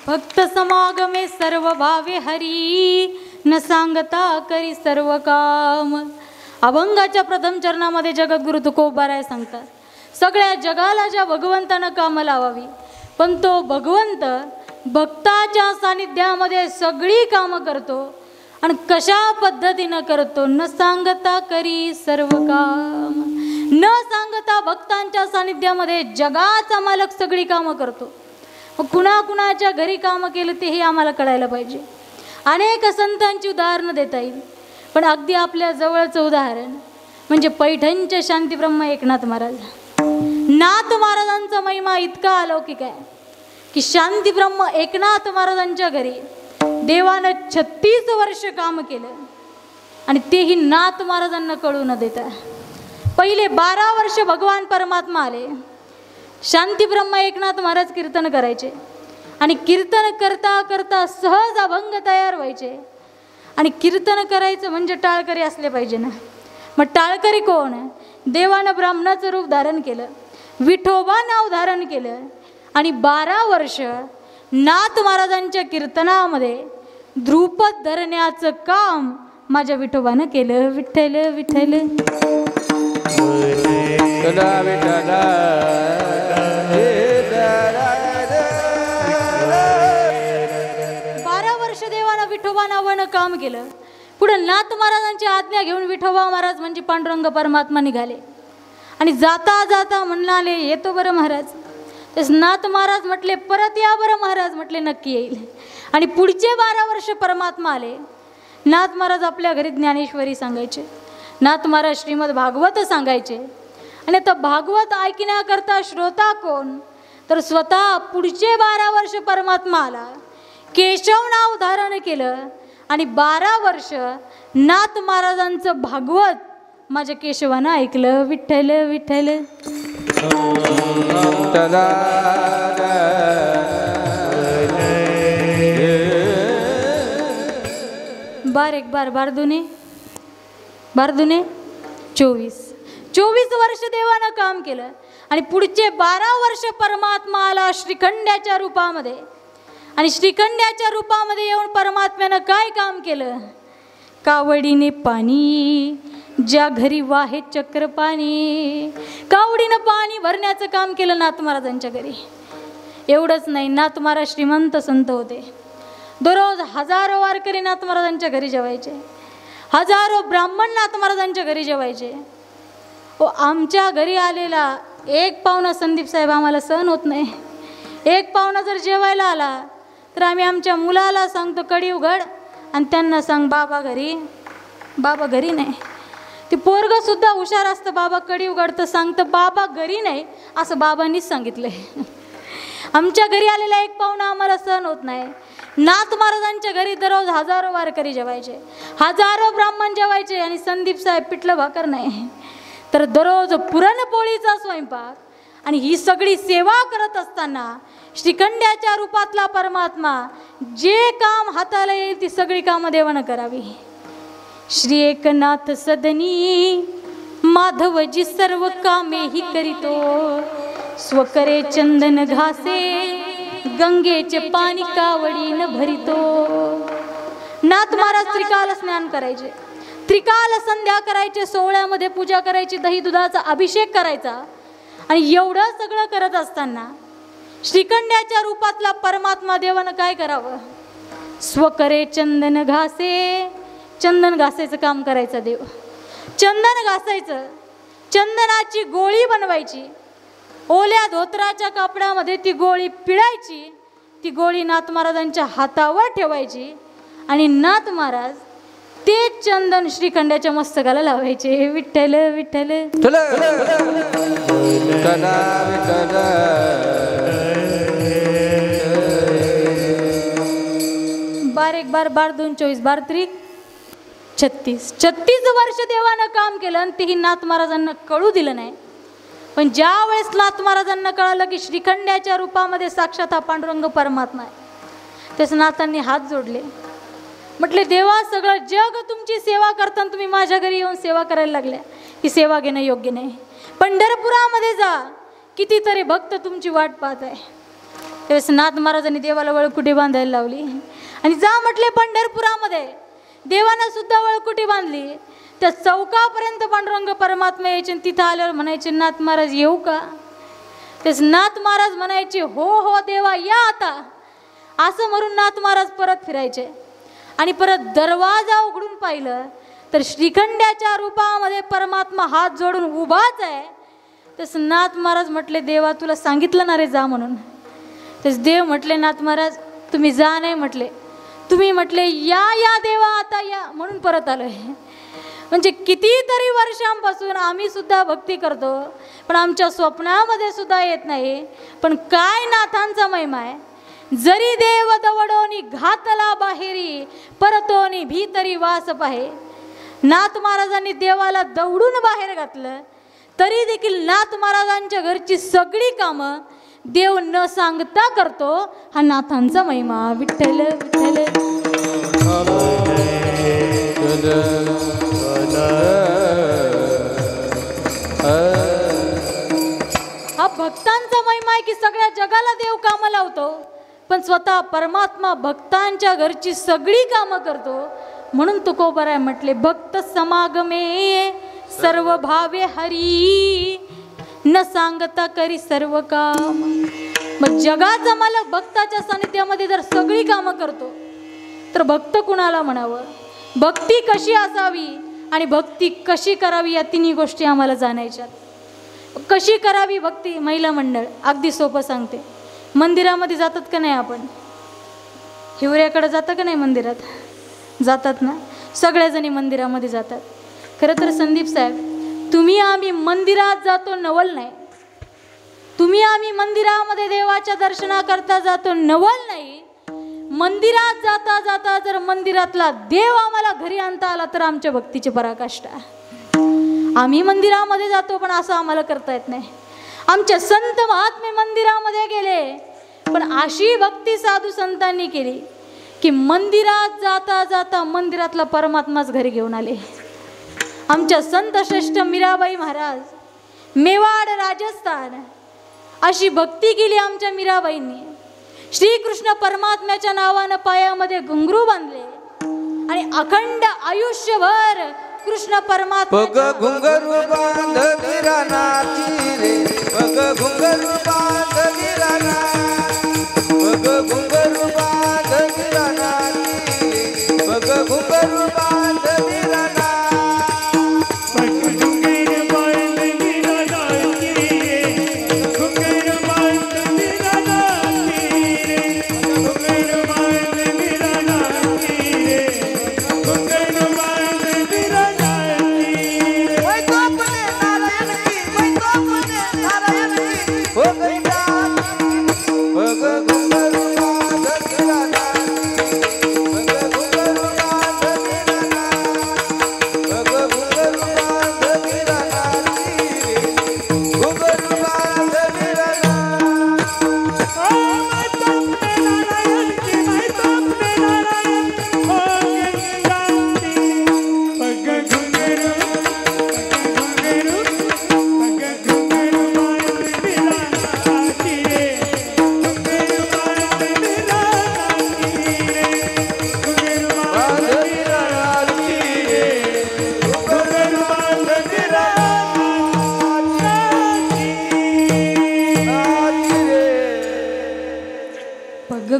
भक्त समागमे सर्व भावे हरी न सांगता करी सर्व काम. अभंगाच्या प्रथम चरणामध्ये जगद्गुरु तुकोबाराय सांगतात सगळ्या जगाला ज्या भगवंतानं कामं लावावी, पण तो भगवंत भक्ताच्या सानिध्यामध्ये सगळी कामं करतो. आणि कशा पद्धतीनं करतो? न सांगता करी सर्व काम. न सांगता भक्तांच्या सानिध्यामध्ये जगाचा मालक सगळी कामं करतो. कुणाकुणाच्या घरी कामं केलं तेही आम्हाला कळायला पाहिजे. अनेक संतांची उदाहरणं देता येईल, पण अगदी आपल्या जवळचं उदाहरण म्हणजे पैठणचे शांतीब्रह्म एकनाथ महाराज. नाथ महाराजांचा महिमा इतका अलौकिक आहे की शांतीब्रह्म एकनाथ महाराजांच्या घरी देवानं 36 वर्ष काम केलं. आणि तेही नाथ महाराजांना कळू न देता पहिले 12 वर्ष भगवान परमात्मा आले. शांती ब्रह्मा एकनाथ महाराज कीर्तन करायचे आणि कीर्तन करता करता सहज अभंग तयार व्हायचे. आणि कीर्तन करायचं म्हणजे टाळकरी असले पाहिजे ना. मग टाळकरी कोण? देवानं ब्राह्मणाचं रूप धारण केलं, विठोबा नाव धारण केलं आणि 12 वर्ष नाथ महाराजांच्या कीर्तनामध्ये ध्रुपद धरण्याचं काम माझ्या विठोबानं केलं. विठ्ठल विठ्ठल विठ्ठला विठ्ठला 12 वर्ष देवानं विठोबा नावानं काम केलं. पुढे नाथ महाराजांची आज्ञा घेऊन विठोबा महाराज म्हणजे पांडुरंग परमात्मा निघाले आणि जाता जाता म्हणाले येतो बरं महाराज. तेच नाथ महाराज म्हटले परत या बरं महाराज. म्हटले नक्की येईल. आणि पुढचे 12 वर्ष परमात्मा आले. नाथ महाराज आपल्या घरी ज्ञानेश्वरी सांगायचे, नाथ महाराज श्रीमद भागवत सांगायचे. आणि आता भागवत ऐकण्याकरता श्रोता कोण? तर स्वतः पुढचे 12 वर्ष परमात्मा आला, केशव नाव धारण केलं आणि 12 वर्ष नाथ महाराजांचं भागवत माझ्या केशवानं ऐकलं. विठ्ठल विठ्ठल बार एक बार बार दुने 24 वर्ष देवानं काम केलं. आणि पुढचे 12 वर्ष परमात्मा आला श्रीखंड्याच्या रूपामध्ये. आणि श्रीखंड्याच्या रूपामध्ये येऊन परमात्म्यानं काय काम केलं? कावडीने पाणी ज्या घरी वाहे चक्र पाणी, कावडीनं पाणी भरण्याचं काम केलं नाथ महाराजांच्या घरी. एवढंच नाही, नाथ महाराज श्रीमंत संत होते. दररोज हजारो वारकरी नाथ महाराजांच्या घरी जेवायचे, हजारो ब्राह्मण नाथ महाराजांच्या घरी जेवायचे. आमच्या घरी आलेला एक पाहुणा संदीप साहेब आम्हाला सहन होत नाही. एक पाहुणा जर जेवायला आला तर आम्ही आमच्या मुलाला सांगतो कडी उघड आणि त्यांना सांग बाबा घरी. बाबा घरी नाही. ते पोरगं सुद्धा हुशार असतं, बाबा कडी उघडतं सांगतं बाबा घरी नाही असं बाबांनीच सांगितलंय. आमच्या घरी आलेला एक पाहुणा आम्हाला सहन होत नाही. नाथ महाराजांच्या घरी दररोज हजारो वारकरी जेवायचे, हजारो ब्राह्मण जेवायचे आणि संदीप साहेब पिठलं भाकर नाही तर दररोज पुरणपोळीचा स्वयंपाक. आणि ही सगळी सेवा करत असताना श्रीखंड्याच्या रूपातला परमात्मा जे काम हाताला येईल ती सगळी कामं देवानं करावी. श्री एकनाथ सदनी माधवजी सर्व कामे ही करीतो, स्वकरे चंदन घासे गंगेचे पाणी कावडीन भरितो. नाथ महाराज त्रिकाल स्नान करायचे, त्रिकाल संध्या करायचे, सोहळ्यामध्ये पूजा करायची, दही दुधाचा अभिषेक करायचा. आणि एवढं सगळं करत असताना श्रीखंड्याच्या रूपातला परमात्मा देवानं काय करावं? स्वकरे चंदन घासे, चंदन घासायचं काम करायचं देव. चंदन घासायचं, चंदनाची गोळी बनवायची, ओल्या धोत्राच्या कापडामध्ये ती गोळी पिळायची, ती गोळी नाथ महाराजांच्या हातावर ठेवायची आणि नाथ महाराज ते चंदन श्रीखंड्याच्या मस्तकाला लावायचे. विठ्ठल विठ्ठल बार एक बार बार 2 24 बार त्रिक 36 वर्ष देवानं काम केलं आणि तेही नाथ महाराजांना कळू दिलं नाही. पण ज्या वेळेस नाथ महाराजांना कळालं की श्रीखंड्याच्या रूपामध्ये साक्षात हा पांडुरंग परमात्मा आहे, त्याच नाथांनी हात जोडले. म्हटले देवा सगळं जग तुमची सेवा करताना तुम्ही माझ्या घरी येऊन सेवा करायला लागल्या, ही सेवा घेणं योग्य नाही. पंढरपुरामध्ये जा, कितीतरी भक्त तुमची वाट पाहत आहे. त्यावेळेस नाथ महाराजांनी देवाला वळकुटी बांधायला लावली आणि जा म्हटले पंढरपुरामध्ये. देवानं सुद्धा वळकुटी बांधली. त्या चौकापर्यंत पांडुरंग परमात्मा यायचे आणि तिथं आल्यावर म्हणायचे नाथ महाराज येऊ का? तेच नाथ महाराज म्हणायचे हो हो देवा या आता, असं म्हणून नाथ महाराज परत फिरायचे. आणि परत दरवाजा उघडून पाहिलं तर श्रीखंड्याच्या रूपामध्ये परमात्मा हात जोडून उभाच आहे. तेच नाथ महाराज म्हटले देवा तुला सांगितलं ना रे जा म्हणून. तेच देव म्हटले नाथ महाराज तुम्ही जा नाही म्हटले, तुम्ही म्हटले या या देवा आता या म्हणून परत आलोय. म्हणजे कितीतरी वर्षांपासून आम्ही सुद्धा भक्ती करतो पण आमच्या स्वप्नामध्ये सुद्धा येत नाही. पण काय नाथांचा महिमा आहे. जरी देव दवडोनी घातला बाहेरी, परतोनी भीतरी वास पाहे. नाथ महाराजांनी देवाला दौडून बाहेर घातलं, तरी देखील नाथ महाराजांच्या घरची सगळी कामं देव न सांगता करतो. हा नाथांचा महिमा. विठ्ठल विठ्ठल. हा भक्तांचा महिमा आहे की सगळ्या जगाला देव कामं लावतो, पण स्वतः परमात्मा भक्तांच्या घरची सगळी कामं करतो. म्हणून तुकोबराय म्हटले, भक्त समागमे सर्व भावे हरी, न सांगता करी सर्व काम. मग जगाचा मालक भक्ताच्या सानिध्यामध्ये जर सगळी कामं करतो, तर भक्त कुणाला म्हणावं? भक्ती कशी असावी आणि भक्ती कशी करावी या तिन्ही गोष्टी आम्हाला जाणायच्यात. कशी करावी भक्ती? महिला मंडळ अगदी सोपं सांगते. मंदिरामध्ये जातात का नाही आपण? हिवऱ्याकडे जातं का नाही? मंदिरात जातात ना, सगळ्याजणी मंदिरामध्ये जातात. खरं तर संदीप साहेब, तुम्ही आम्ही मंदिरात जातो नवल नाही, तुम्ही आम्ही मंदिरामध्ये देवाच्या दर्शनाकरता जातो नवल नाही. मंदिरात जाता जाता जर मंदिरातला देव आम्हाला घरी आणता आला तर आमच्या भक्तीची पराकाष्ठा. आम्ही मंदिरामध्ये जातो पण असं आम्हाला करता येत नाही. आमच्या संत महात्मे मंदिरामध्ये गेले, पण अशी भक्ती साधू संतांनी केली की मंदिरात जाता जाता मंदिरातला परमात्माच घरी घेऊन आले. आमच्या संत श्रेष्ठ मीराबाई महाराज, मेवाड राजस्थान, अशी भक्ती केली आमच्या मीराबाईंनी. श्रीकृष्ण परमात्म्याच्या नावानं पायामध्ये घुंगरू बांधले आणि अखंड आयुष्यभर कृष्ण परमात्मा घुंगरू बांध मीरा नाची रे, घुंगरू बांध मीरा नाची, घुंगरू बांध मीरा नाची रे, घुंगरू बांध मीरा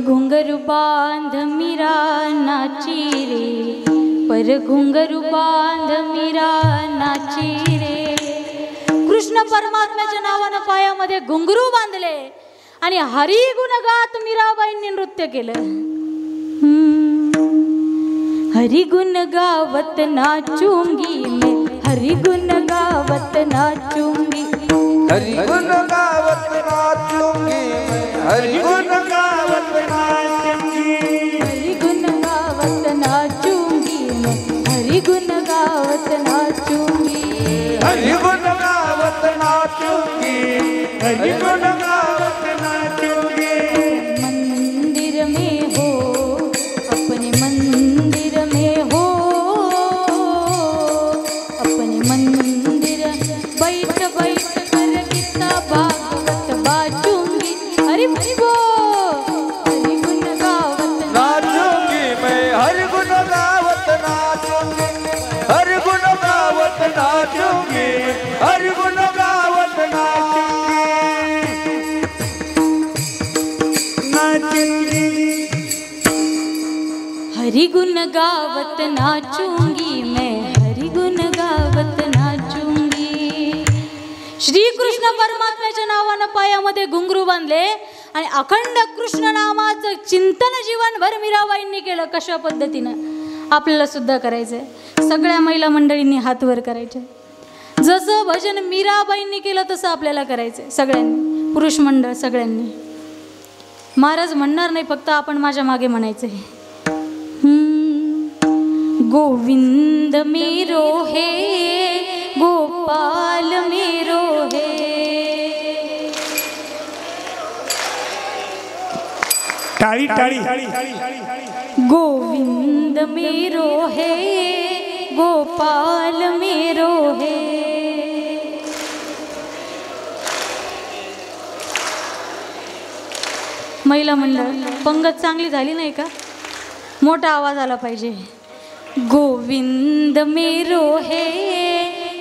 घुंगरू बांध मीरा नाची रे, पर घुंगरू बांध मीरा नाची रे. कृष्ण परमात्म्याच्या नावानं पायामध्ये घुंगरू बांधले आणि हरी गुण गात मीराबाईंनी नृत्य केलं. हरी गुण गावत नाचूंगी मैं, हरी गुण गावत नाचूंगी, हरि गुण गावत नाचूंगी मैं, हरि गुण गावत नाचूंगी, हरि गुण गावत नाचूंगी मैं, हरि गुण गावत नाचूंगी, हरि गुण गावत नाचूंगी, हरि गुण गावत नाचूंगी. मंदिर में हो, अपने मंदिर में हो, अपने मंदिर बैठ बैठ कर गीता भागवत बाजूंगी. हरि बोल, हरि गुण गावत नाचूंगी मैं, हरि गुण गावत नाचूंगी, हरि गुण गावत नाचूंगी, हरि गुण गावत नाचूंगी, नाचूंगी. हरि गुण गावत नाचूंगी मैं, हरि गुण गावत नाचूंगी. श्रीकृष्ण परमात्म्याच्या नावानं पायामध्ये घुंगरू बांधले आणि अखंड कृष्ण नामाचं चिंतन जीवनभर मीराबाईंनी केलं. कशा पद्धतीनं आपल्याला सुद्धा करायचंय. सगळ्या महिला मंडळींनी हात वर करायचे. जसं भजन मीराबाईंनी केलं तसं आपल्याला करायचंय सगळ्यांनी, पुरुष मंडळ सगळ्यांनी. महाराज म्हणणार नाही, फक्त आपण माझ्या मागे म्हणायचंय. गोविंद मेरो है गोपाल मेरो है। टाळी टाळी। गोविंद मेरो है गोपाल मेरो है। महिला मंडळ पंगत चांगली झाली नाही का? मोठा आवाज आला पाहिजे। गोविंद मेरो है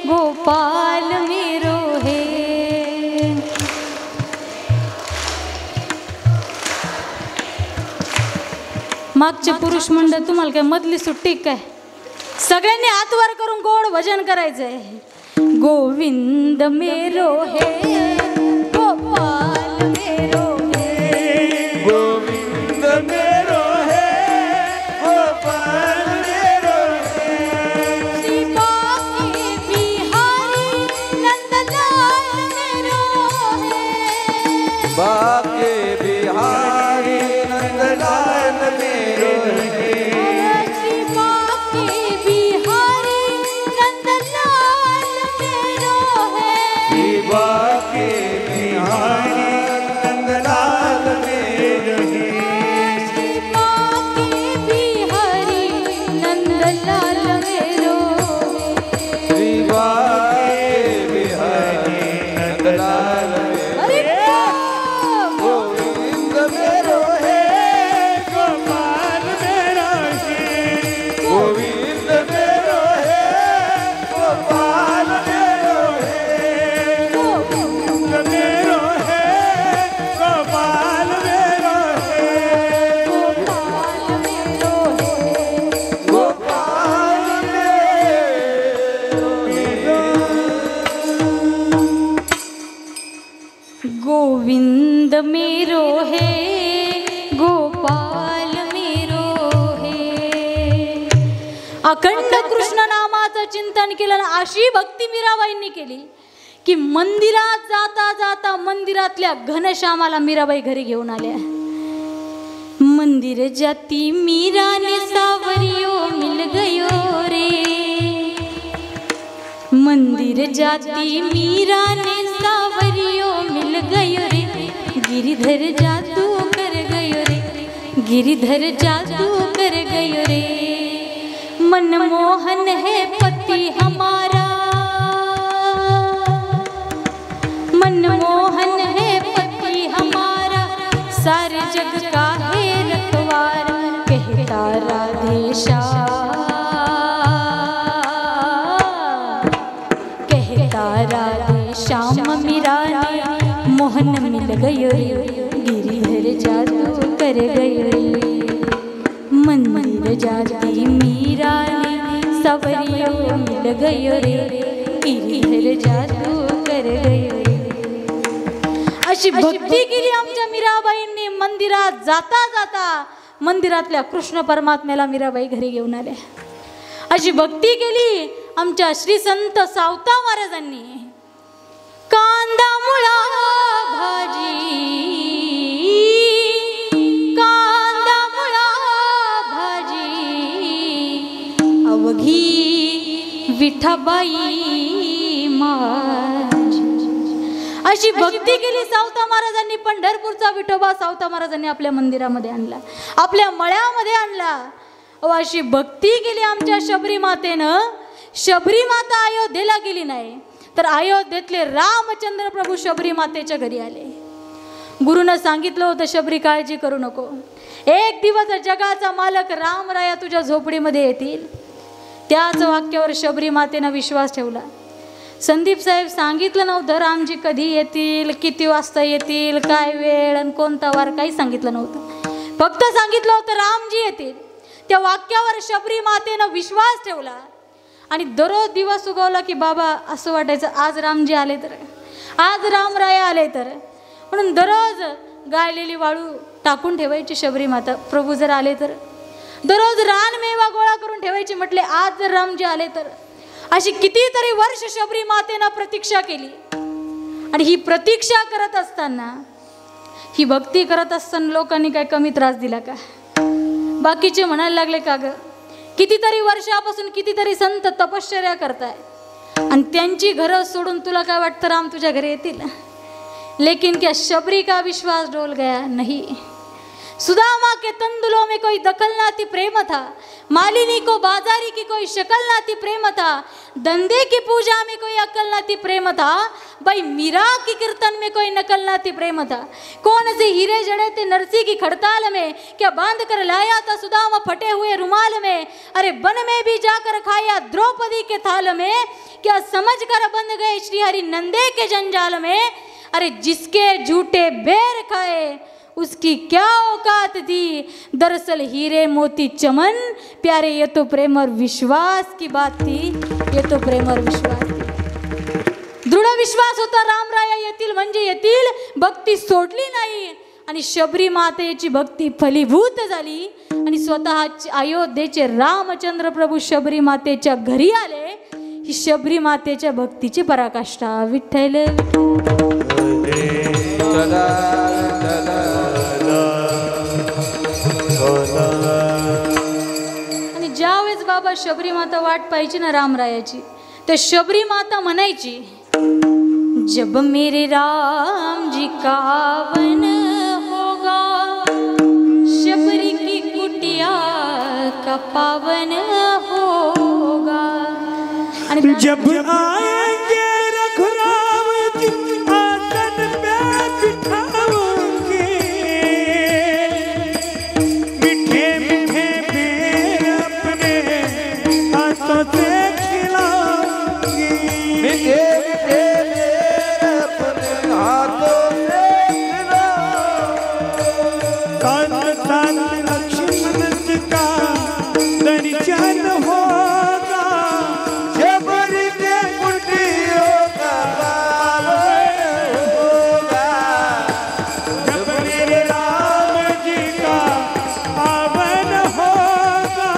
गोपाल मेरो है। मागचे पुरुष मंडळ तुम्हाला काय मधली सुट्टी काय? सगळ्यांनी हात वर करून गोड भजन करायचंय। गोविंद मेरो है गोपाल मेरो है। गोविंद मेरो है गोपाल मेरो है। श्री बाके बिहारी नंदलाल मेरो है। बाके बिहारी नंदलाल मेरो है। श्री बाके बिहारी नंदलाल मेरो है। श्री बाके बिहारी नंदलाल मेरो है। श्री बाके बिहारी नंदलाल मेरो है। श्री बाके बिहारी नंदलाल अरे गोविंद मेरो है गोपाल मेरो है। गोविंद मेरो है गोपाल मेरो है। गोविंद मेरो है गोपाल मेरो है। गोपाल मेरो है। गोपाल गोविंद मेरो है गोपाल मेरो है। अखंड कृष्ण नामाचं चिंतन केलं ना, अशी भक्ती मीराबाईंनी केली की मंदिरात जाता जाता मंदिरातल्या घनश्यामाला मीराबाई घरी घेऊन आल्या। मंदिर जाती मीरा ने सावरियो मिल गयो रे। मंदिर जाती मीरा ने सावरियो मिल गयो रे। गिरिधर जादू कर गयो रे। गिरिधर जादू कर गयो रे। मनमोहन है पति हमारा। मनमोहन है पति हमारा। सारे जग का है रखवारा। कहता राधे श्याम। कहता राधे श्याम मीरा ने मोहन मिल गयो रे। गिरिधर जादू कर गयो रे। मंदिर जाती मीरा ने सवरियो मिल गयो रे। गिरिधर जादू कर गयो रे। अशी भक्ती केली आमच्या मीराबाईंनी। मंदिरात जाता जाता मंदिरातल्या कृष्ण परमात्म्याला मीराबाई घरी घेऊन आल्या। अशी भक्ती केली आमच्या श्री संत सावता महाराजांनी। कांदा मुळा भाजी कांदा मुळा भाजी अवघी विठाबाई माझी। अशी भक्ती केली सावता महाराजांनी। पंढरपूरचा विठोबा सावता महाराजांनी आपल्या मंदिरामध्ये आणला, आपल्या मळ्यामध्ये आणला। अशी भक्ती केली आमच्या शबरी मातेनं। शबरी माता अयोध्येला गेली नाही, तर अयोध्येतले रामचंद्र प्रभू शबरी मातेच्या घरी आले। गुरुनं सांगितलं होतं शबरी काळजी करू नको, एक दिवस जगाचा मालक रामराया तुझ्या झोपडीमध्ये येतील। त्याच वाक्यावर शबरी मातेनं विश्वास ठेवला। संदीप साहेब सांगितलं नव्हतं रामजी कधी येतील, किती वाजता येतील, काय वेळ आणि कोणता वार, काही सांगितलं नव्हतं। फक्त सांगितलं होतं रामजी येतील। त्या वाक्यावर शबरी मातेनं विश्वास ठेवला आणि दररोज दिवस उगवला की बाबा असं वाटायचं आज रामजी आले तर, आज रामराया आले तर, म्हणून दररोज गाळलेली वाळू टाकून ठेवायची शबरी माता, प्रभू जर आले तर। दररोज रानमेवा गोळा करून ठेवायची, म्हटले आज जर रामजी आले तर। अशी कितीतरी वर्ष शबरी मातेनं प्रतीक्षा केली। आणि ही प्रतीक्षा करत असताना, ही भक्ती करत असताना लोकांनी काय कमी त्रास दिला का? बाकीचे म्हणायला लागले का ग कितीतरी वर्षापासून कितीतरी संत तपश्चर्या करताय आणि त्यांची घरं सोडून तुला काय वाटतं राम तुझ्या घरी येतील? लेकिन क्या शबरी का विश्वास डोल गया? नहीं। सुदामा के तंदुलों में कोई दखल ना थी, प्रेम था। मालिनी को बाजारी की कोई शक्ल ना थी, प्रेम था। धंधे की पूजा में कोई अकल ना थी, प्रेम था। भाई मीरा की कीर्तन में कोई नकल ना थी, प्रेम था। कौन से हीरे जड़े थे नरसी की खड़ताल में, क्या बांध कर लाया था सुदामा फटे हुए रुमाल में। अरे वन में भी जाकर खाया द्रौपदी के थाल में, क्या समझ कर बंध गए श्रीहरि नंदे के जंजाल में। अरे जिसके झूठे बेर खाए उसकी क्या औकात थी, दरअसल हीरे मोती चमन प्यारे, ये तो प्रेम और विश्वास की बात थी, ये तो प्रेम और विश्वास थी। दृढ विश्वास होता रामराया येतील म्हणजे येतील, भक्ती सोडली नाही आणि शबरी मातेची भक्ती फलीभूत झाली आणि स्वतः अयोध्येचे रामचंद्र प्रभू शबरी मातेच्या घरी आले। ही शबरी मातेच्या भक्तीची पराकाष्ठा। विठ्ठल आणि ज्यावेळेस बाबा शबरी माता वाट पाहायची ना रामरायाची, तर शबरी माता म्हणायची, जब मेरे राम जी का आवन होगा, शबरी की कुटिया का पावन होगा। आणि जब आएंगे रघुराम जी आसन पे बिठाओगे, मीठे मीठे बेर अपने हाथों से खिलाओगे, मीठे मीठे बेर अपने हाथों से खिलाओगे। साथ साथ लक्ष्मण जी का दर्शन होगा, शबरी के कुटियों का पावन होगा। जब मेरे राम जी का पावन होगा,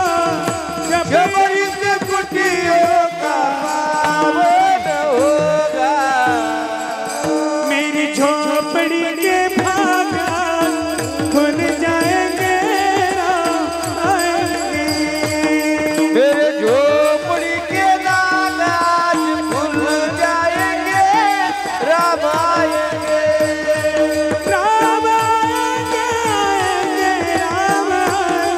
जब शबरी के कुटियों का पावन होगा। मेरी झोपड़ी के भाग खुल जाएंगे, राम आएंगे। मेरे झोपड़ी के दाग आज खुल जाएंगे, राम आएंगे। राम आएंगे, आएंगे, राम आएंगे।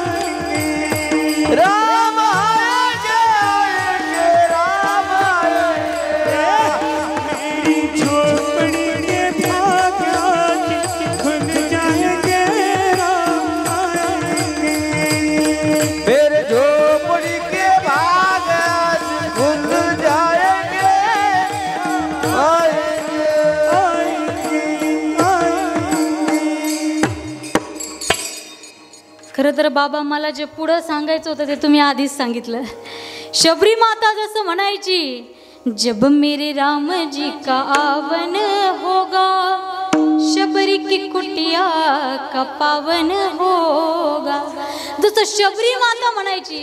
राम आएंगे, आएंगे, राम आएंगे। मेरी झोपड़ी के भाग आज खुल जाएंगे, राम आएंगे। मेरे झोपड़ी के भाग आज खुल जाएंगे, आएंगे। खरं तर बाबा मला जे पुढं सांगायचं होतं ते तुम्ही आधीच सांगितलं। शबरी माता जसं म्हणायची, जब मेरे राम जी का आवन होगा, शबरी की कुटिया का पावन होगा। जसं शबरी माता म्हणायची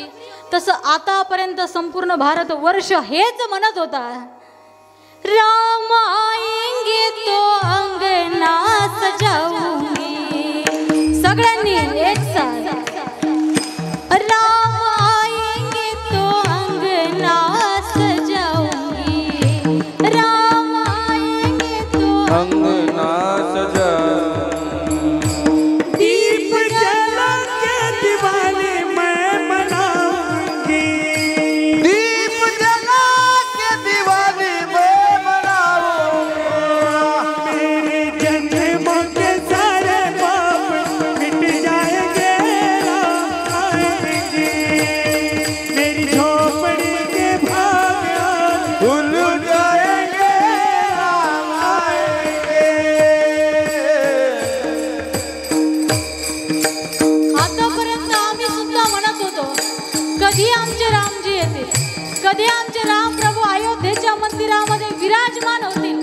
तसं आतापर्यंत संपूर्ण भारत वर्ष हेच म्हणत होता, राम आएंगे तो अंगना सजाऊंगी। सगळ्यांनी एक साथ, राम आएंगे तो अंगना सजाऊंगी, राम आएंगे तो अंगना सजा। दीप जला के दिवाली मैं मनाऊंगी, दीप जला के दिवाली मैं मनाऊंगी। मेरे जन्मों के सारे पाप मिट जाएंगे, राम आएंगे। मेरी झोपड़ी के भाग आज खुल जाएंगे, राम आएंगे। आतापर्यंत आम्ही सुद्धा म्हणत होतो, कधी आमचे रामजी येतील, कधी आमचे राम प्रभू अयोध्येच्या मंदिरामध्ये विराजमान होतील।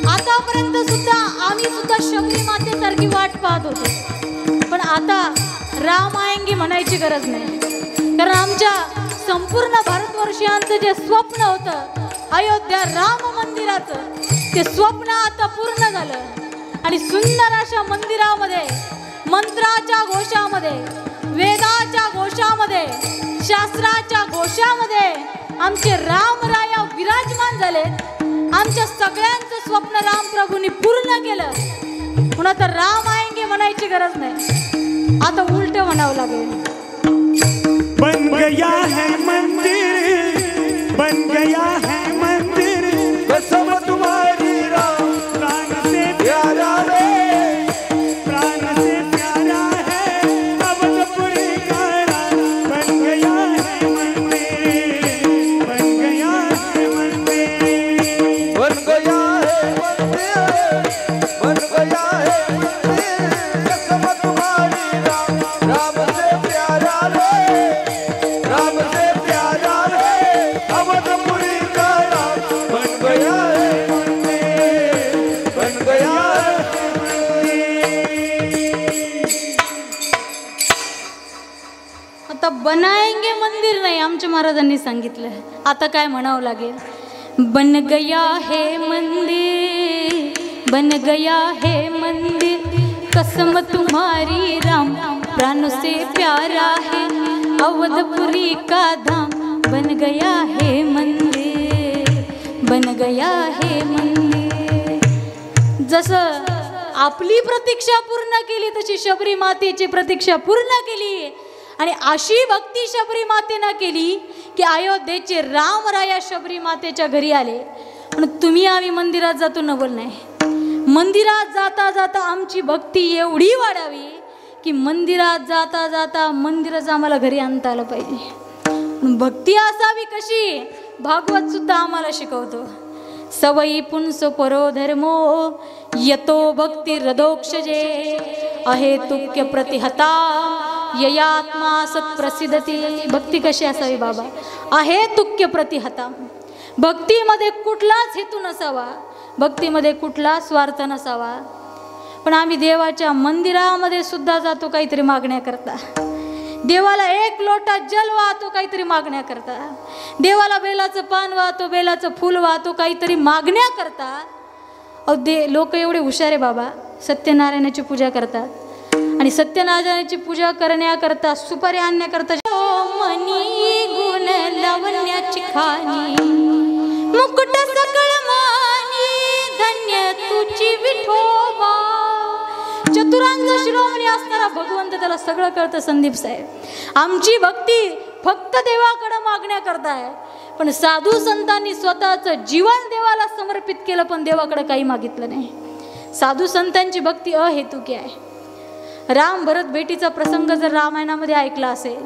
आतापर्यंत सुद्धा आम्ही सुद्धा शबरी मातेसारखी वाट पाहत होतो, पण आता राम आएंगे म्हणायची गरज नाही, कारण आमच्या संपूर्ण भारतवर्षीयांचं जे स्वप्न होतं अयोध्या राम मंदिराचं, ते स्वप्न आता पूर्ण झालं आणि सुंदर अशा मंदिरामध्ये मंत्राच्या घोषामध्ये वेदाच्या घोषामध्ये, शास्त्राच्या घोषामध्ये आमचे रामराया विराजमान झाले. आमच्या सगळ्यांचं स्वप्न राम प्रभूंनी पूर्ण केलं. पुन्हा तर राम आएंगे म्हणायची गरज नाही, आता उलट म्हणावं लागेल. बन गया है मंदिर, बन गया है मंदिर, कसम तुम्हारी राम प्राण से प्यारा रे, प्राण से प्यारा है अवधपुरी का राम. बन गया है मंदिर, बन गया है मंदिर, बन गया है मंदिर, बन गया है मंदिर, कसम तुम्हारी राम, राम से प्यारा रे, राम से प्यारा रे, अवधपुरी का राम. बन गया है मंदिर, बन गया है आता बनाएंगे मंदिर नाही, आमच्या महाराजांनी सांगितलं. आता काय म्हणावं लागेल. बन गया है मंदिर, बन गया है मंदिर, कसम तुम्हारी राम, प्राण से प्यारा है अवधपुरी का धाम. बन गया है मंदिर, बन गया है मंदिर. जसं आपली प्रतीक्षा पूर्ण केली तशी शबरी मातेची प्रतीक्षा पूर्ण केली. आणि अशी भक्ती शबरी मातेनं केली की अयोध्येचे रामराया शबरी मातेच्या घरी आले. पण तुम्ही आम्ही मंदिरात जातो नवल नाही. मंदिरात जाता जाता आमची भक्ती एवढी वाढावी की मंदिरात जाता जाता मंदिरच आम्हाला घरी आणता आलं पाहिजे. भक्ती असावी कशी, भागवत सुद्धा आम्हाला शिकवतो. सवयी पुंस परो धर्मो यतो भक्ती हृदोक्षजे, अहेतुक्य प्रतिहता ययात्मा सत्प्रसिद्धती. भक्ती कशी असावी बाबा, अहेतुक्य प्रतिहता. भक्तीमध्ये कुठलाच हेतू नसावा, भक्तीमध्ये कुठला स्वार्थ नसावा. पण आम्ही देवाच्या मंदिरामध्ये सुद्धा जातो काहीतरी मागण्याकरता. देवाला एक लोटा जल वाहतो काहीतरी मागण्याकरता. देवाला बेलाचं पान वाहतो, बेलाचं फूल वाहतो काहीतरी मागण्याकरता. लोक एवढे हुशार आहे बाबा, सत्यनारायणाची पूजा करतात आणि सत्यनारायणाची पूजा करण्याकरता सुपारी आणण्याकरता मनी गुण लावण्याची खाणी, मुकुट सकळ मानी धन्य तुझी विठोबा. चतुरांग शिरोमणी असणारा भगवंत, त्याला सगळं कळतं. संदीप साहेब, आमची भक्ती फक्त देवाकडे मागण्याकरता आहे. पण साधू संतांनी स्वतःचं जीवन देवाला समर्पित केलं, पण देवाकडे काही मागितलं नाही. साधू संतांची भक्ती अहेतुकी आहे. राम भरत भेटीचा प्रसंग जर रामायणामध्ये ऐकला असेल,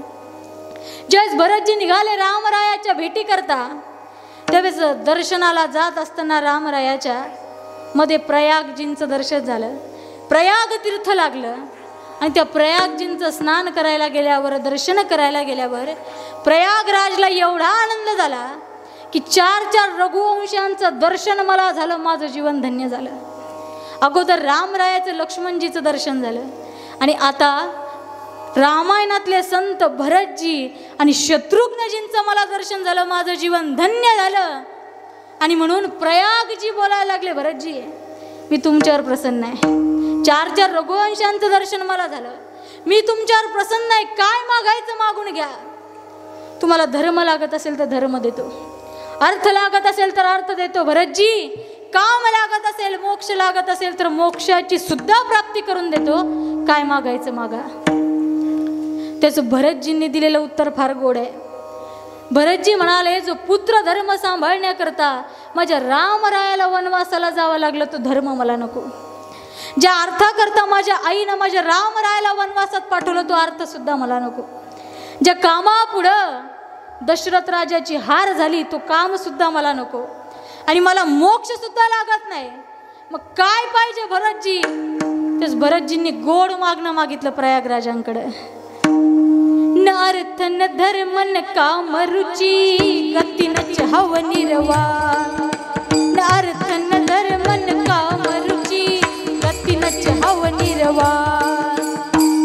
ज्यावेळेस भरतजी निघाले रामरायाच्या भेटी करता, त्यावेळेस दर्शनाला जात असताना रामरायाच्या मध्ये प्रयागजींचं दर्शन झालं. प्रयाग तीर्थ लागलं आणि त्या प्रयागजींचं स्नान करायला गेल्यावर, दर्शन करायला गेल्यावर प्रयागराजला एवढा आनंद झाला की 4 रघुवंशांचं दर्शन मला झालं, माझं जीवन धन्य झालं. अगोदर रामरायाचं लक्ष्मणजीचं दर्शन झालं आणि आता रामायणातले संत भरतजी आणि शत्रुघ्नजींचं मला दर्शन झालं, माझं जीवन धन्य झालं. आणि म्हणून प्रयागजी बोलायला लागले, भरतजी मी तुमच्यावर प्रसन्न आहे. 4 रघुवंशांचं दर्शन मला झालं, मी तुमच्यावर प्रसन्न आहे. काय मागायचं मागून घ्या. तुम्हाला धर्म लागत असेल तर धर्म देतो, अर्थ लागत असेल तर अर्थ देतो. भरतजी, काम लागत असेल, मोक्ष लागत असेल तर मोक्षाची सुद्धा प्राप्ती करून देतो. काय मागायचं मागा. त्याचं भरतजींनी दिलेलं उत्तर फार गोड आहे. भरतजी म्हणाले, जो पुत्र धर्म सांभाळण्याकरता माझ्या रामरायाला वनवासाला जावं लागलं तो धर्म मला नको. ज्या अर्थाकरता माझ्या आईनं माझ्या रामरायाला वनवासात पाठवलं तो अर्थ सुद्धा मला नको. ज्या कामापुढं दशरथ राजाची हार झाली तो काम सुद्धा मला नको. आणि मला मोक्ष सुद्धा लागत नाही. मग काय पाहिजे भरतजी. तेच भरतजींनी गोड मागणं मागितलं प्रयागराजांकडे. न अर्थ न धर्म न काम रुची गती न चाहव निर्वाण. न अर्थ न धर्म न काम रुची गती न चाहव निर्वाण.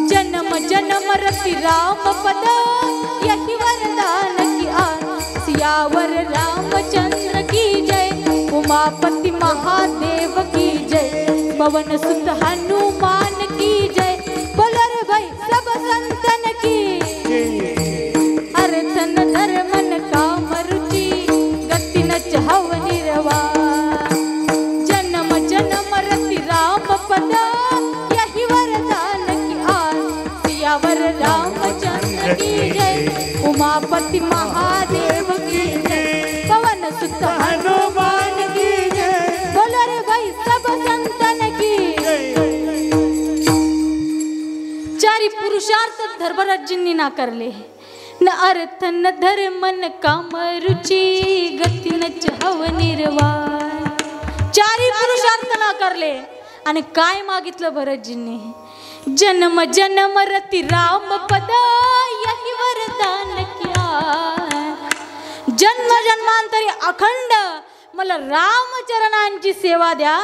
जन्म जन्म रति राम पद यही वरदान की आन. सियावर रामचंद्र की जय, उमापति महादेव की जय, पवन सुत हनुमान की जय. बोलो रे भाई सब संतन की उमापति महादेव की जय, पवन सुत हनुमान की जय, बोलो रे भाई सब संतन की जय। चारी पुरुषार्थ धर्मराजींनी नाकारले, न अर्थ न धर्म न काम रुची, गती न चाहव निर्वाण। चारी पुरुषार्थ नाकारले आणि काय मागितलं भरतजींनी? जन्म जन्म रती राम पद यही वरदान क्या, जन्म जन्मांतरी अखंड मला रामचरणांची सेवा द्या,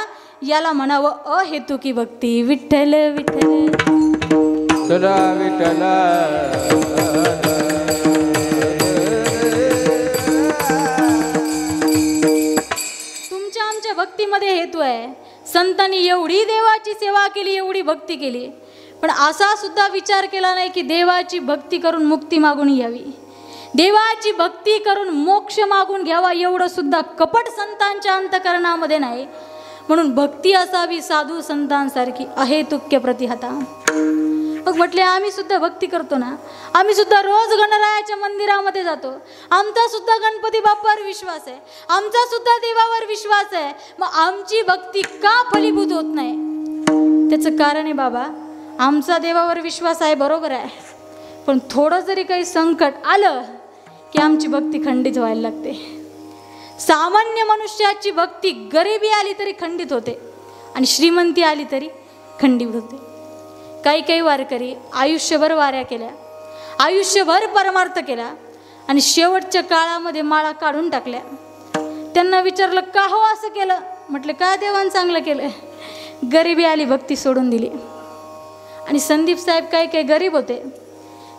याला म्हणावं अहेतुकी भक्ती। विठ्ठल विठ्ठल सदा विठ्ठला। तुमच्या आमच्या भक्तीमध्ये हेतू आहे। संतांनी एवढी देवाची सेवा केली, एवढी भक्ती केली, पण असा सुद्धा विचार केला नाही की देवाची भक्ती करून मुक्ती मागून यावी, देवाची भक्ती करून मोक्ष मागून घ्यावा, एवढं सुद्धा कपट संतांच्या अंतकरणामध्ये नाही। म्हणून भक्ती असावी साधू संतांसारखी, अहेतुक्य प्रतिहता। मग म्हटले आम्ही सुद्धा भक्ती करतो ना, आम्ही सुद्धा रोज गणरायाच्या मंदिरामध्ये जातो, आमचा सुद्धा गणपती बाप्पावर विश्वास आहे, आमचा सुद्धा देवावर विश्वास आहे, मग आमची भक्ती का फलीभूत होत नाही? त्याचं कारण आहे बाबा, आमचा देवावर विश्वास आहे बरोबर आहे, पण थोडं जरी काही संकट आलं की आमची भक्ती खंडित व्हायला लागते। सामान्य मनुष्याची भक्ती गरिबी आली तरी खंडित होते आणि श्रीमंती आली तरी खंडित होते। काही काही वारकरी आयुष्यभर वाऱ्या केल्या, आयुष्यभर परमार्थ केला आणि शेवटच्या काळामध्ये माळा काढून टाकल्या। त्यांना विचारलं का हो असं केलं? म्हटलं काय देवान चांगलं केलं, गरिबी आली भक्ती सोडून दिली। आणि संदीप साहेब काही काही गरीब होते,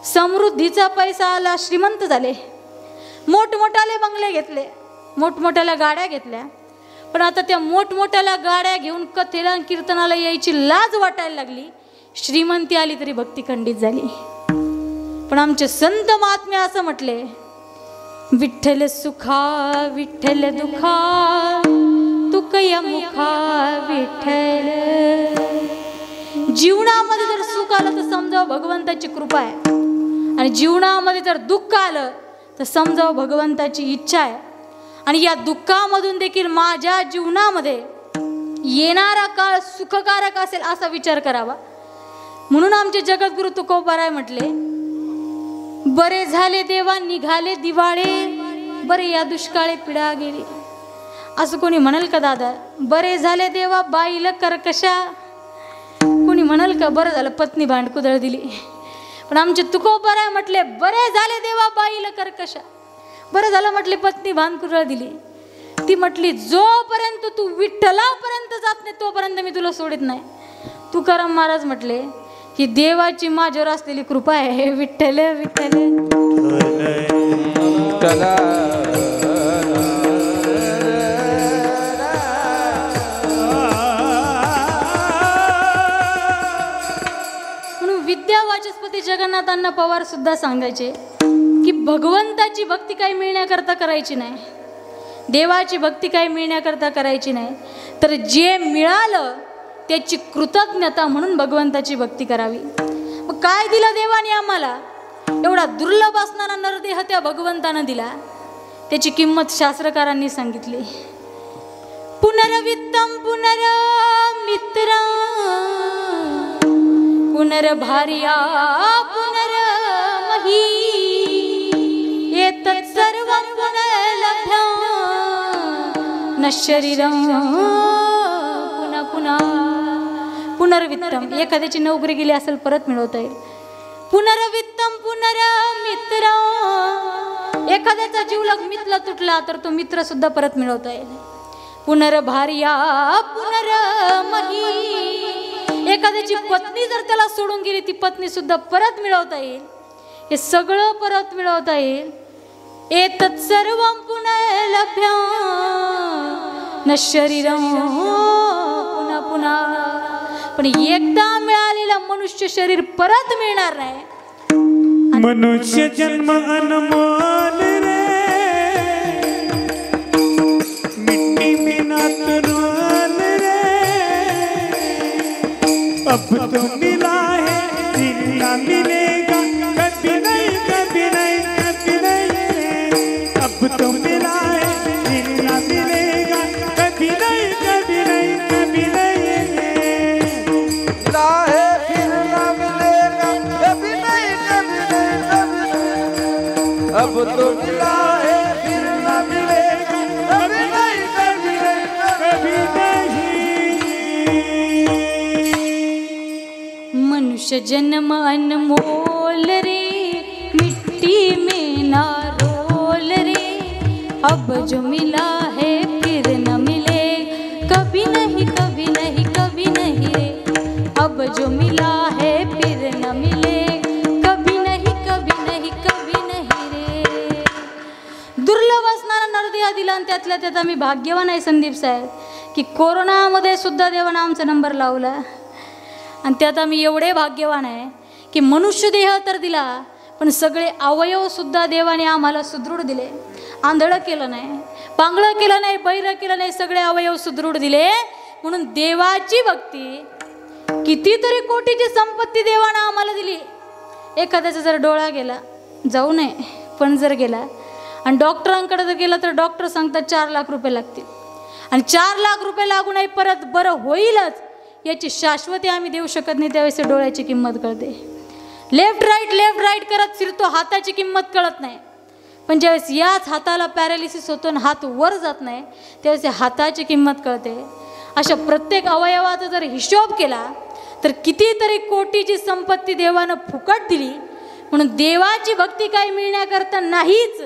समृद्धीचा पैसा आला, श्रीमंत झाले, मोठमोठाले बंगले घेतले, मोठमोठ्याला गाड्या घेतल्या, पण आता त्या मोठमोठ्याला गाड्या घेऊन कथेला कीर्तनाला यायची लाज वाटायला लागली, श्रीमंती आली तरी भक्ती खंडित झाली। पण आमचे संत महात्मे असं म्हटले, विठ्ठल सुखा विठ्ठल दुखा तुकया मुखा विठ्ठल। जीवनामध्ये जर सुख आलं तर समजावं भगवंताची कृपा आहे, आणि जीवनामध्ये जर दुःख आलं तर समजावं भगवंताची इच्छा आहे। आणि या दुःखामधून देखील माझ्या जीवनामध्ये येणारा काळ सुखकारक असेल असा विचार करावा। म्हणून आमचे जगद्गुरु तुकोबाराय म्हटले, बरे झाले देवा निघाले दिवाळे, बरे या दुष्काळे पिढा गेली। असं कोणी म्हणाल का दादा? बरे झाले देवा बाईला कर्कशा, कोणी म्हणाल का बरं झालं पत्नी भांडकुदळ दिली? पण आमचे तुकोबाराय म्हटले, बरे झाले देवा बाईला कर्कशा, बरं झालं म्हटले पत्नी भांडकुदळ दिली। ती म्हटली जोपर्यंत तू विठ्ठलापर्यंत जात नाही तोपर्यंत मी तुला सोडित नाही। तुकाराम महाराज म्हटले ही देवाची माझ्यावर असलेली कृपा आहे। विठ्ठल विठ्ठल म्हणून विद्या वाचस्पती जगन्नाथांना पवार सुद्धा सांगायचे की भगवंताची भक्ती काही मिळण्याकरता करायची नाही, देवाची भक्ती काही मिळण्याकरता करायची नाही, तर जे मिळालं त्याची कृतज्ञता म्हणून भगवंताची भक्ती करावी। मग काय दिलं देवाने आम्हाला? एवढा दुर्लभ असणारा नरदेह त्या भगवंतानं दिला, त्याची किंमत शास्त्रकारांनी सांगितली। पुनर्वित्तम पुनर्मित्र पुनर्भार्या पुनर्मही एतत् सर्वं पुनर्लभ्यं न शरीरं पुन्हा पुन्हा। पुनर्वित्तम एखाद्याची नोकरी गेली असेल परत मिळवता येईल। पुनर्वित्तम पुनर्मित्र एखाद्याचा जीवलग मित्र तुटला तर तो मित्र सुद्धा परत मिळवता येईल। पुनर्भार्या पुनर्मही एखाद्याची पत्नी जर त्याला सोडून गेली ती पत्नी सुद्धा परत मिळवता येईल, हे सगळं परत मिळवता येईल। एतत् सर्वं पुनर्लभ्यं न शरीरं पुन्हा पुन्हा। पण एकदा मिळालेलं मनुष्य शरीर परत मिळणार नाही। मनुष्य जन्म अनमोल रे, मिट्टी में नात रोल रे, अब तो मिला है फिर ना मिलेगा, कभी नहीं कभी नहीं कभी अब तो मिला है फिर न मिलेगा कभी नहीं कभी नहीं कभी नहीं। मनुष्य जन्म अनमोल रे, मिट्टी में ना रोल रे, अब जो मिला है फिर न मिले कभी नहीं कभी नहीं कभी नहीं रे, अब जो मिला है फिर न मिले कभी नहीं कभी नहीं कभी नाही रे। दुर्लभ असणारा नरदेह दिला आणि त्यातल्या त्यात आम्ही भाग्यवान आहे संदीप साहेब की कोरोनामध्ये सुद्धा देवानं आमचा नंबर लावला आणि त्यात आम्ही एवढे भाग्यवान आहे की मनुष्य देह तर दिला पण सगळे अवयव सुद्धा देवाने आम्हाला सुदृढ दिले, आंधळं केलं नाही, पांगळं केलं नाही, बहिरं केलं नाही, सगळे अवयव सुदृढ दिले। म्हणून देवाची भक्ती, कितीतरी कोटीची संपत्ती देवानं आम्हाला दिली। एखाद्याचा जर डोळा गेला जाऊ नये, पण जर गेला आणि डॉक्टरांकडे जर गेला तर डॉक्टर सांगतात 4 लाख रुपये लागतील आणि 4 लाख रुपये लागू नाही परत बरं होईलच याची शाश्वती आम्ही देऊ शकत नाही। त्यावेळेस डोळ्याची किंमत कळते, लेफ्ट राईट करत फिरतो, हाताची किंमत कळत नाही, पण ज्यावेळेस याच हाताला पॅरालिसिस होतो आणि हात वर जात नाही त्यावेळेस हाताची किंमत कळते। अशा प्रत्येक अवयवाचा जर हिशोब केला तर कितीतरी कोटीची संपत्ती देवानं फुकट दिली। म्हणून देवाची भक्ती काही मिळण्याकरता नाहीच,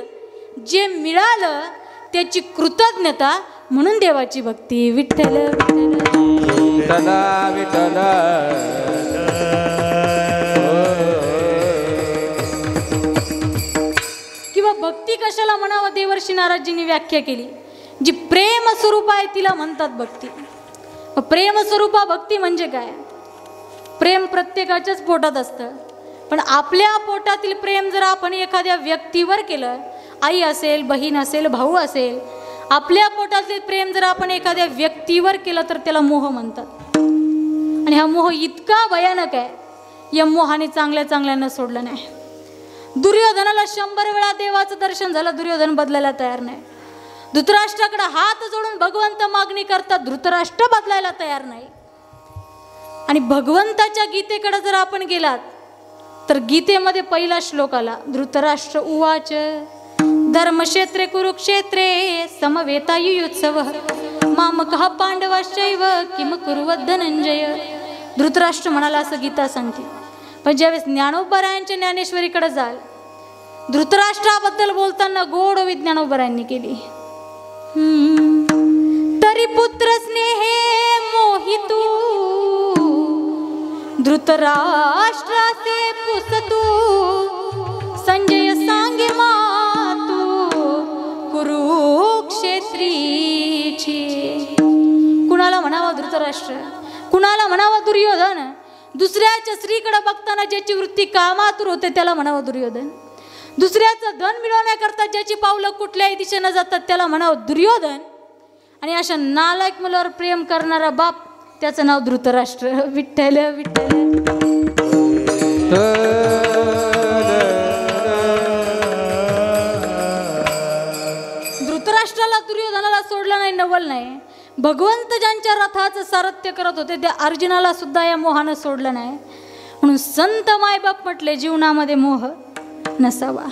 जे मिळालं त्याची कृतज्ञता म्हणून देवाची भक्ती। विठ्ठल विठ्ठल विठ्ठल किंवा भक्ती कशाला म्हणावं देवर्षी नारदजींनी व्याख्या केली, जी प्रेम स्वरूप आहे तिला म्हणतात भक्ती। प्रेम स्वरूपा भक्ती म्हणजे काय? प्रेम प्रत्येकाच्याच पोटात असतं, पण आपल्या पोटातील प्रेम जर आपण एखाद्या व्यक्तीवर केलं, आई असेल, बहीण असेल, भाऊ असेल, आपल्या पोटातले प्रेम जर आपण एखाद्या व्यक्तीवर केलं तर त्याला मोह म्हणतात। आणि हा मोह इतका भयानक आहे, या मोहाने चांगल्या चांगल्यानं सोडलं नाही। दुर्योधनाला 100 वेळा देवाचं दर्शन झालं, दुर्योधन बदलायला तयार नाही। धृतराष्ट्राकडे हात जोडून भगवंत मागणी करतात, धृतराष्ट्र बदलायला तयार नाही। आणि भगवंताच्या गीतेकडे जर आपण गेलात तर गीतेमध्ये पहिला श्लोक आला, धृतराष्ट्र उवाच धर्मक्षेत्रे कुरुक्षेत्रे समवेतायुत्सवः मामकः पांडवाश्चैव किम कुर्वत् धनंजय। धृतराष्ट्र म्हणाला असं गीता सांगते। पण ज्यावेळेस ज्ञानोबरायांच्या ज्ञानेश्वरीकडे जाल, धृतराष्ट्राबद्दल बोलताना गोड ज्ञानोबरायांनी केली। तरी पुत्र स्नेहे मोहितू धृतराष्ट्राचे पुसतू संजय सांगे मातू कुरुक्षेत्रीची। कुणाला म्हणावा धृतराष्ट्र, कुणाला म्हणावा दुर्योधन? दुसऱ्याच्या स्त्रीकडे बघताना ज्याची वृत्ती कामातुर होते त्याला म्हणावं दुर्योधन। दुसऱ्याचं धन मिळवण्याकरता ज्याची पावलं कुठल्याही दिशेनं जातात त्याला म्हणावं दुर्योधन। आणि अशा नालायक मुलावर प्रेम करणारा बाप त्याचं नाव धृतराष्ट्र। विठ्ठल विठ्ठल धृतराष्ट्राला दुर्योधनाला सोडलं नाही, नवल नाही। भगवंत ज्यांच्या रथाचं सारथ्य करत होते त्या अर्जुनाला सुद्धा या मोहानं सोडलं नाही। म्हणून संत मायबाप म्हटले जीवनामध्ये मोह नसावा।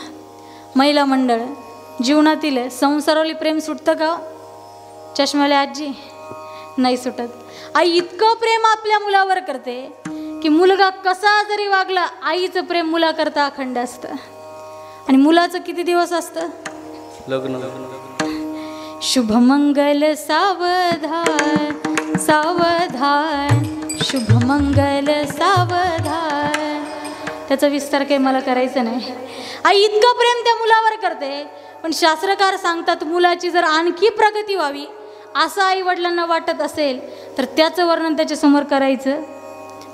महिला मंडळ जीवनातील संसारावली प्रेम सुटतं का? चष्माले आजी नाही सुटत। आई इतकं प्रेम आपल्या मुलावर करते की मुलगा कसा जरी वागला आईचं प्रेम मुलाकरता अखंड असतं। आणि मुलाचं किती दिवस असतं? लग्न। शुभमंगल सावधान सावधान शुभमंगल सावधान। त्याचा विस्तार काही मला करायचं नाही। आई इतकं प्रेम त्या मुलावर करते, पण शास्त्रकार सांगतात मुलाची जर आणखी प्रगती व्हावी असं आई वडिलांना वाटत असेल तर त्याचं वर्णन त्याच्यासमोर करायचं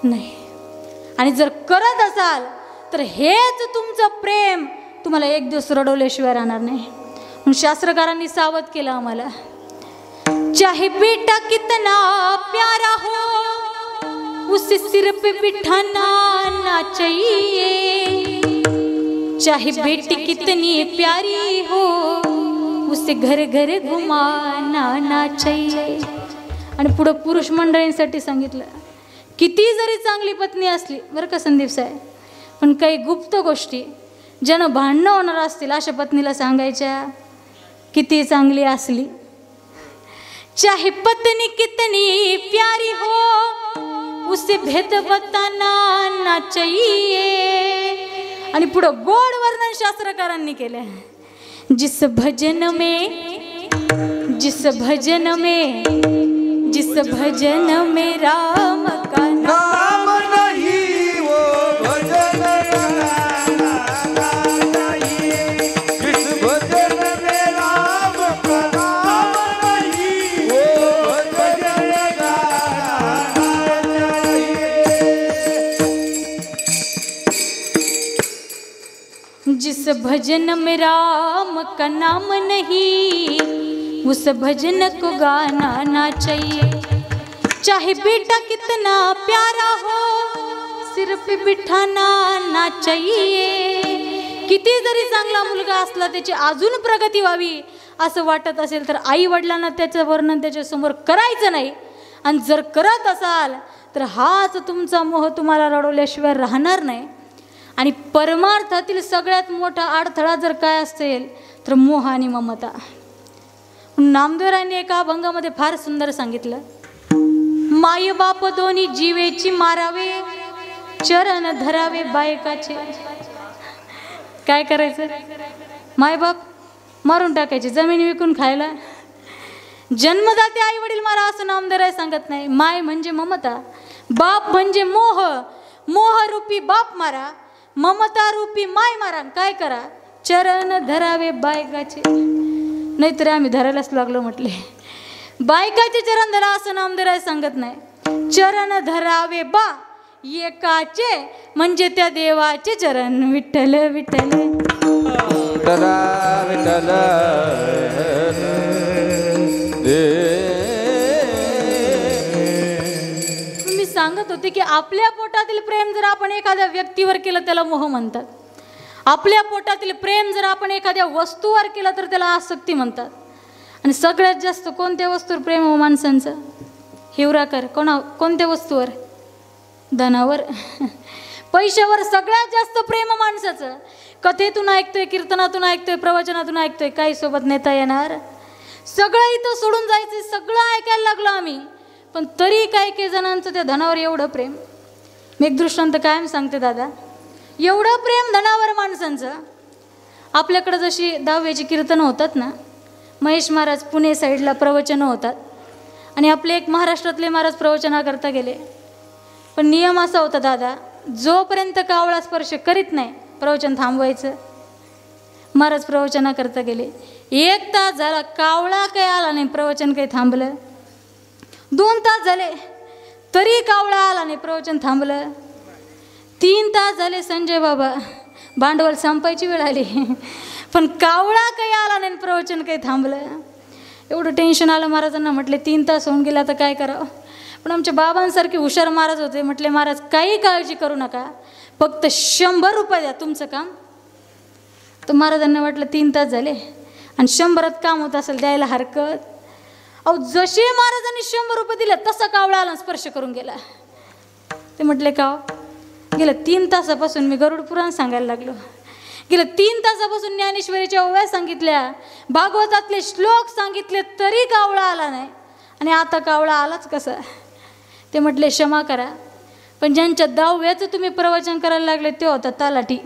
नाही। आणि जर करत असाल तर हेच तुमचं प्रेम तुम्हाला एक दिवस रडवल्याशिवाय राहणार नाही। म्हणून शास्त्रकारांनी सावध केलं आम्हाला, चाहे बेटा कितना प्यारा हो उसे सिर पे बिठाना ना चाहिए, चाहे बेटी कितनी प्यारी हो उसे घर घर घुमाना ना चाहिए। आणि पुढे पुरुष मंडळींसाठी सांगितलं, किती जरी चांगली पत्नी असली बरं का संदीप साहेब, पण काही गुप्त गोष्टी ज्यानं भांडणं होणार असतील अशा पत्नीला सांगायच्या किती चांगली असली, चाहे पत्नी कितनी प्यारी हो उसे भेद बताना ना चाहिए. आणि पुढं गोड वर्णन शास्त्रकारांनी केलं. जिस भजन में राम का नाम नहीं वो भजन गाना नहीं. जिस भजन में राम का नाम नहीं वो भजन गाना चाहिए. जिस भजन में राम का नाम नहीं उस भजन को गाना ना चाहिए. चाहे बेटा कितना प्यारा हो सिर पे बिठाना ना चाहिए. किती जरी चांगला मुलगा असला त्याची अजून प्रगती व्हावी असं वाटत असेल तर आई वडिलांना त्याचं वर्णन त्याच्यासमोर करायचं नाही. आणि जर करत असाल तर हाच तुमचा मोह तुम्हाला रडवल्याशिवाय राहणार नाही. आणि परमार्थातील सगळ्यात मोठा अडथळा जर काय असेल तर मोह आणि ममता. नामदेवरायांनी एका अभंगामध्ये फार सुंदर सांगितलं. माय बाप दोन्ही जीवेची मारावे चरण धरावे बायकाचे. काय करायचं? मायबाप मारून टाकायचे, जमीन विकून खायला. जन्मदाते आई वडील मारा असं नामदेवराय सांगत नाही. माय म्हणजे ममता, बाप म्हणजे मोह. मोहरूपी बाप मारा, ममता रूपी माय मारा. काय करा? चरण धरावे बायकाचे. नाहीतर आम्ही धरायलाच लागलो म्हटले. बायकाचे चरण धरा असं नामदेवराय सांगत नाही. चरण धरावे बा एकाचे म्हणजे त्या देवाचे चरण. विठ्ठल विठ्ठल विठ्ठल विठ्ठल. मी सांगत होते की आपल्या पोटातील प्रेम जर आपण एखाद्या व्यक्तीवर केलं त्याला मोह म्हणतात. आपल्या पोटातील प्रेम जर आपण एखाद्या वस्तूवर केलं तर त्याला आसक्ती म्हणतात. आणि सगळ्यात जास्त कोणत्या वस्तूवर प्रेम हो माणसांचं? हिवराकर. कोणत्या वस्तूवर? धनावर, पैशावर सगळ्यात जास्त प्रेम माणसाचं. कथेतून ऐकतोय, कीर्तनातून ऐकतोय, प्रवचनातून ऐकतोय, काही सोबत नेता येणार? सगळं इथं सोडून जायचं, सगळं ऐकायला लागलो आम्ही. पण तरी काही जणांचं त्या धनावर एवढं प्रेम. मी एक दृष्टांत कायम सांगते दादा. एवढं प्रेम धनावर माणसांचं. आपल्याकडं जशी 10व्याची कीर्तनं होतात ना, महेश महाराज पुणे साईडला प्रवचनं होतात आणि आपले एक महाराष्ट्रातले महाराज प्रवचना करता गेले. पण नियम असा होता दादा, जोपर्यंत कावळा स्पर्श करीत नाही प्रवचन थांबवायचं. महाराज प्रवचना करता गेले, 1 तास झाला, कावळा काही आला नाही, प्रवचन काही थांबलं. 2 तास झाले तरी कावळा आला नाही, प्रवचन थांबलं. 3 तास झाले, संजय बाबा भांडवल संपायची वेळ आली, पण कावळा काही आला नाही, प्रवचन काही थांबलं. एवढं टेन्शन आलं महाराजांना. म्हटले 3 तास होऊन गेला, आता काय करावं? पण आमच्या बाबांसारखे हुशार महाराज होते. म्हटले महाराज काही काळजी करू नका, फक्त 100 रुपये द्या, तुमचं काम. तर महाराजांना वाटलं 3 तास झाले आणि 100त काम होत असेल, द्यायला हरकत. अहो जसे महाराजांनी 100 रुपये दिले तसा कावळा आला, स्पर्श करून गेला. ते म्हटले का? गेल्या 3 तासापासून मी गरुड पुराण सांगायला लागलो, गेल्या 3 तासापासून ज्ञानेश्वरीच्या ओव्या सांगितल्या, भागवतातले श्लोक सांगितले, तरी कावळा आला नाही. आणि आता कावळा आलाच कसा? ते म्हटले क्षमा करा, पण ज्यांच्या 10व्याचं तुम्ही प्रवचन करायला लागले ते होता तलाठी.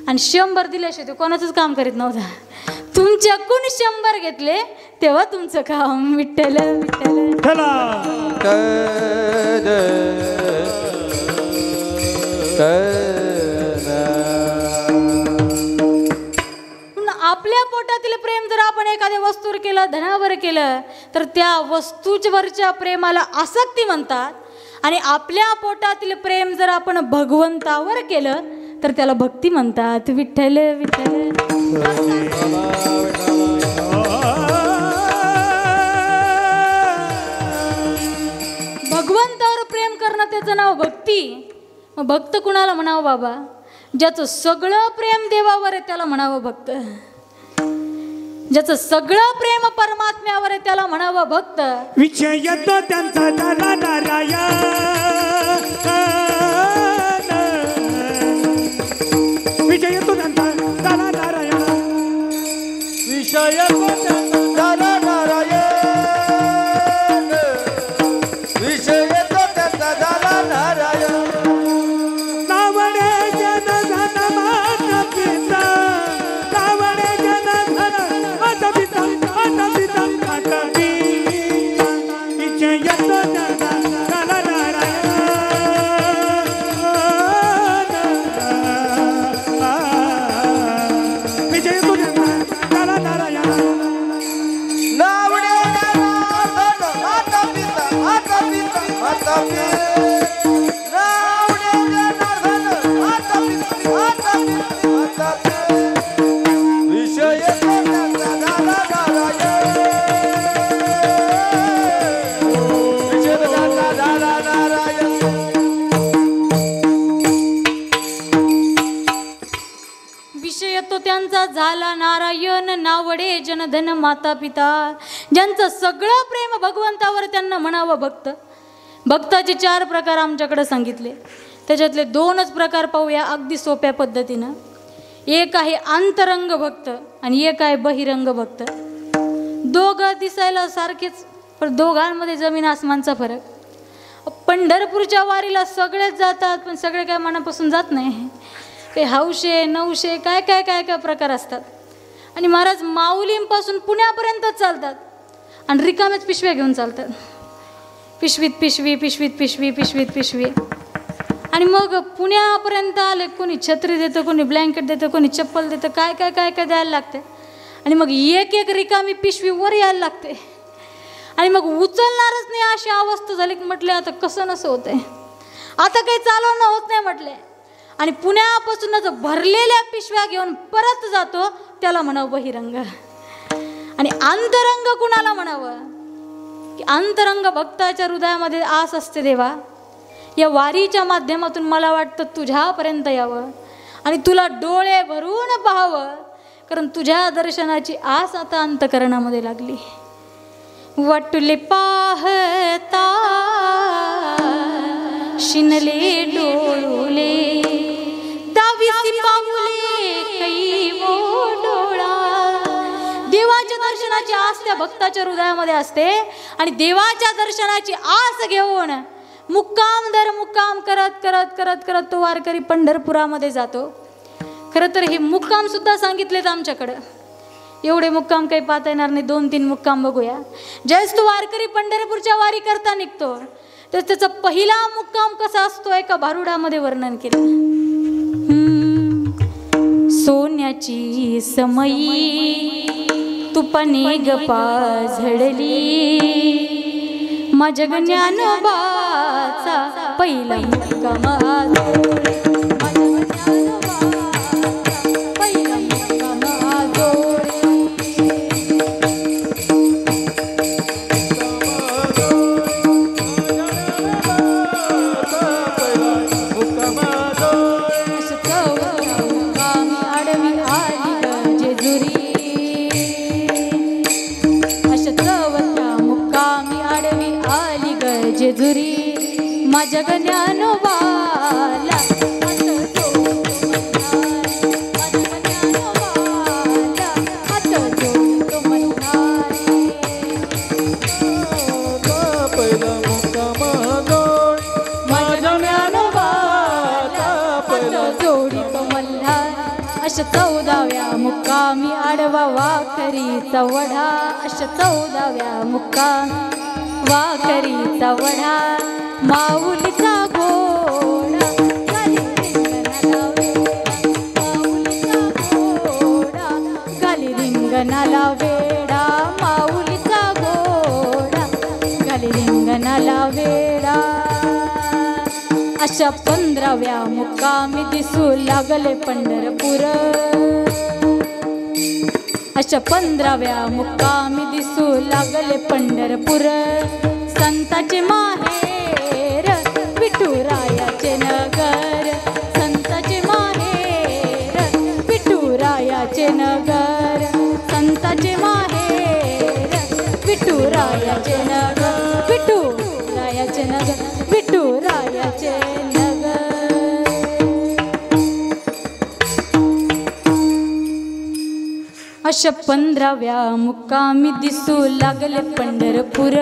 आणि 100 दिल्याशिवाय ते कोणाचंच काम करीत नव्हता. तुमच्याकडून 100 घेतले तेव्हा तुमचं काम. विठ्ठल विठ्ठल. आपल्या पोटातील प्रेम जर आपण एखाद्या वस्तूवर केलं, धनावर केलं, तर त्या वस्तूवरच्या प्रेमाला आसक्ती म्हणतात. आणि आपल्या पोटातील प्रेम जर आपण भगवंतावर केलं तर त्याला भक्ती म्हणतात. विठ्ठल विठ्ठल. भगवंतावर प्रेम करणं त्याचं नाव भक्ती. मग भक्त कुणाला म्हणावं बाबा? ज्याचं सगळं प्रेम देवावर आहे त्याला म्हणावं भक्त. ज्याचं सगळं प्रेम परमात्म्यावर आहे त्याला म्हणावं भक्त. विषय येतो त्यांचा झाला नारायण, विजय तो त्यांचा झाला नारायण विषय तो त्यांचा झाला नारायण विषय तो त्यांचा झाला नारायण नावडे जन धन माता पिता नावडे जन धन माता पिता माता पिता माता पिता विजय तो त्यांचा झाला नारायण विजय तो त्यांचा झाला नारायण नावडे जनार्दन माता पिता माता पिता माता पिता नावडे जनार्दन माता पिता माता पिता माता पिता विषय तो त्यांचा झाला नारायण विषय तो त्यांचा झाला नारायण विषय तो त्यांचा झाला नारायण नावडे जनधन माता पिता ज्यांचं सगळं प्रेम भगवंतावर त्यांना म्हणावं भक्त भक्ताचे 4 प्रकार आमच्याकडे सांगितले त्याच्यातले 2च प्रकार पाहूया अगदी सोप्या पद्धतीनं एक आहे अंतरंग भक्त आणि एक आहे बहिरंग भक्त दोघं दिसायला सारखेच पण दोघांमध्ये जमीन आसमानचा फरक पंढरपूरच्या वारीला सगळेच जातात पण सगळे काय मनापासून जात नाही काही हौशे नवशे काय काय काय काय प्रकार असतात आणि महाराज माऊलींपासून पुण्यापर्यंत चालतात आणि रिकामेच पिशव्या घेऊन चालतात पिशवीत पिशवी पिशवीत पिशवी पिशवीत पिशवी आणि मग पुण्यापर्यंत आले कोणी छत्री देतं कोणी ब्लँकेट देतं कोणी चप्पल देतं काय काय काय काय द्यायला लागते आणि मग एक एक रिकामी पिशवी वर यायला लागते आणि मग उचलणारच नाही अशी अवस्था झाली की म्हटले आता कसं नसं होतंय आता काही चालवणं होत नाही म्हटले आणि पुण्यापासूनच भरलेल्या पिशव्या घेऊन परत जातो त्याला म्हणावं बहिरंग आणि अंतरंग कुणाला म्हणावं की अंतरंग भक्ताच्या हृदयामध्ये आस असते देवा या वारीच्या माध्यमातून मला वाटतं तुझ्यापर्यंत यावं आणि तुला डोळे भरून पाहावं कारण तुझ्या दर्शनाची आस आता अंतकरणामध्ये लागली वाटुले पाहता शिनले डोळुले दाविसी पाऊले कै वो डोळा देवाच्या दर्शनाची आस त्या भक्ताच्या हृदयामध्ये असते आणि देवाच्या दर्शनाची आस घेऊन मुक्काम दर मुक्काम करत करत करत करत तो वारकरी पंढरपुरामध्ये जातो खरं तर हे मुक्काम सुद्धा सांगितलेत आमच्याकडं एवढे मुक्काम काही पाहता येणार नाही 2-3 मुक्काम बघूया ज्यावेळेस तो वारकरी पंढरपूरच्या वारी करता निघतो तर त्याचा पहिला मुक्काम कसा असतो एका भारुडामध्ये वर्णन केलं सोन्याची समयी तुपाने गपा झडली माझ्या ज्ञानोबाचा पहिला मुक्काम जेजुरी माझ्या ज्ञानोबाला अशा 14व्या मुक्कामी आडवा वाखरीचा वढा अशा 14व्या मुक्कामी वाकरीचा वढा माऊलीचा घोडा गाली रिंगणाला वेडा माऊलीचा घोडा गाली रिंगणाला वेडा अशा 15व्या मुक्कामी दिसू लागले पंढरपूर अशा 15व्या मुक्कामी दिसू लागले पंढरपूर संताचे माहेर विठुरायाचे नगर संताचे माहेर विठुरायाचे नगर संताचे माहेर विठुरायाचे नगर विठुरायाचे नगर विठुरायाचे नगर अशा 15व्या मुक्कामी दिसू लागले पंढरपूर,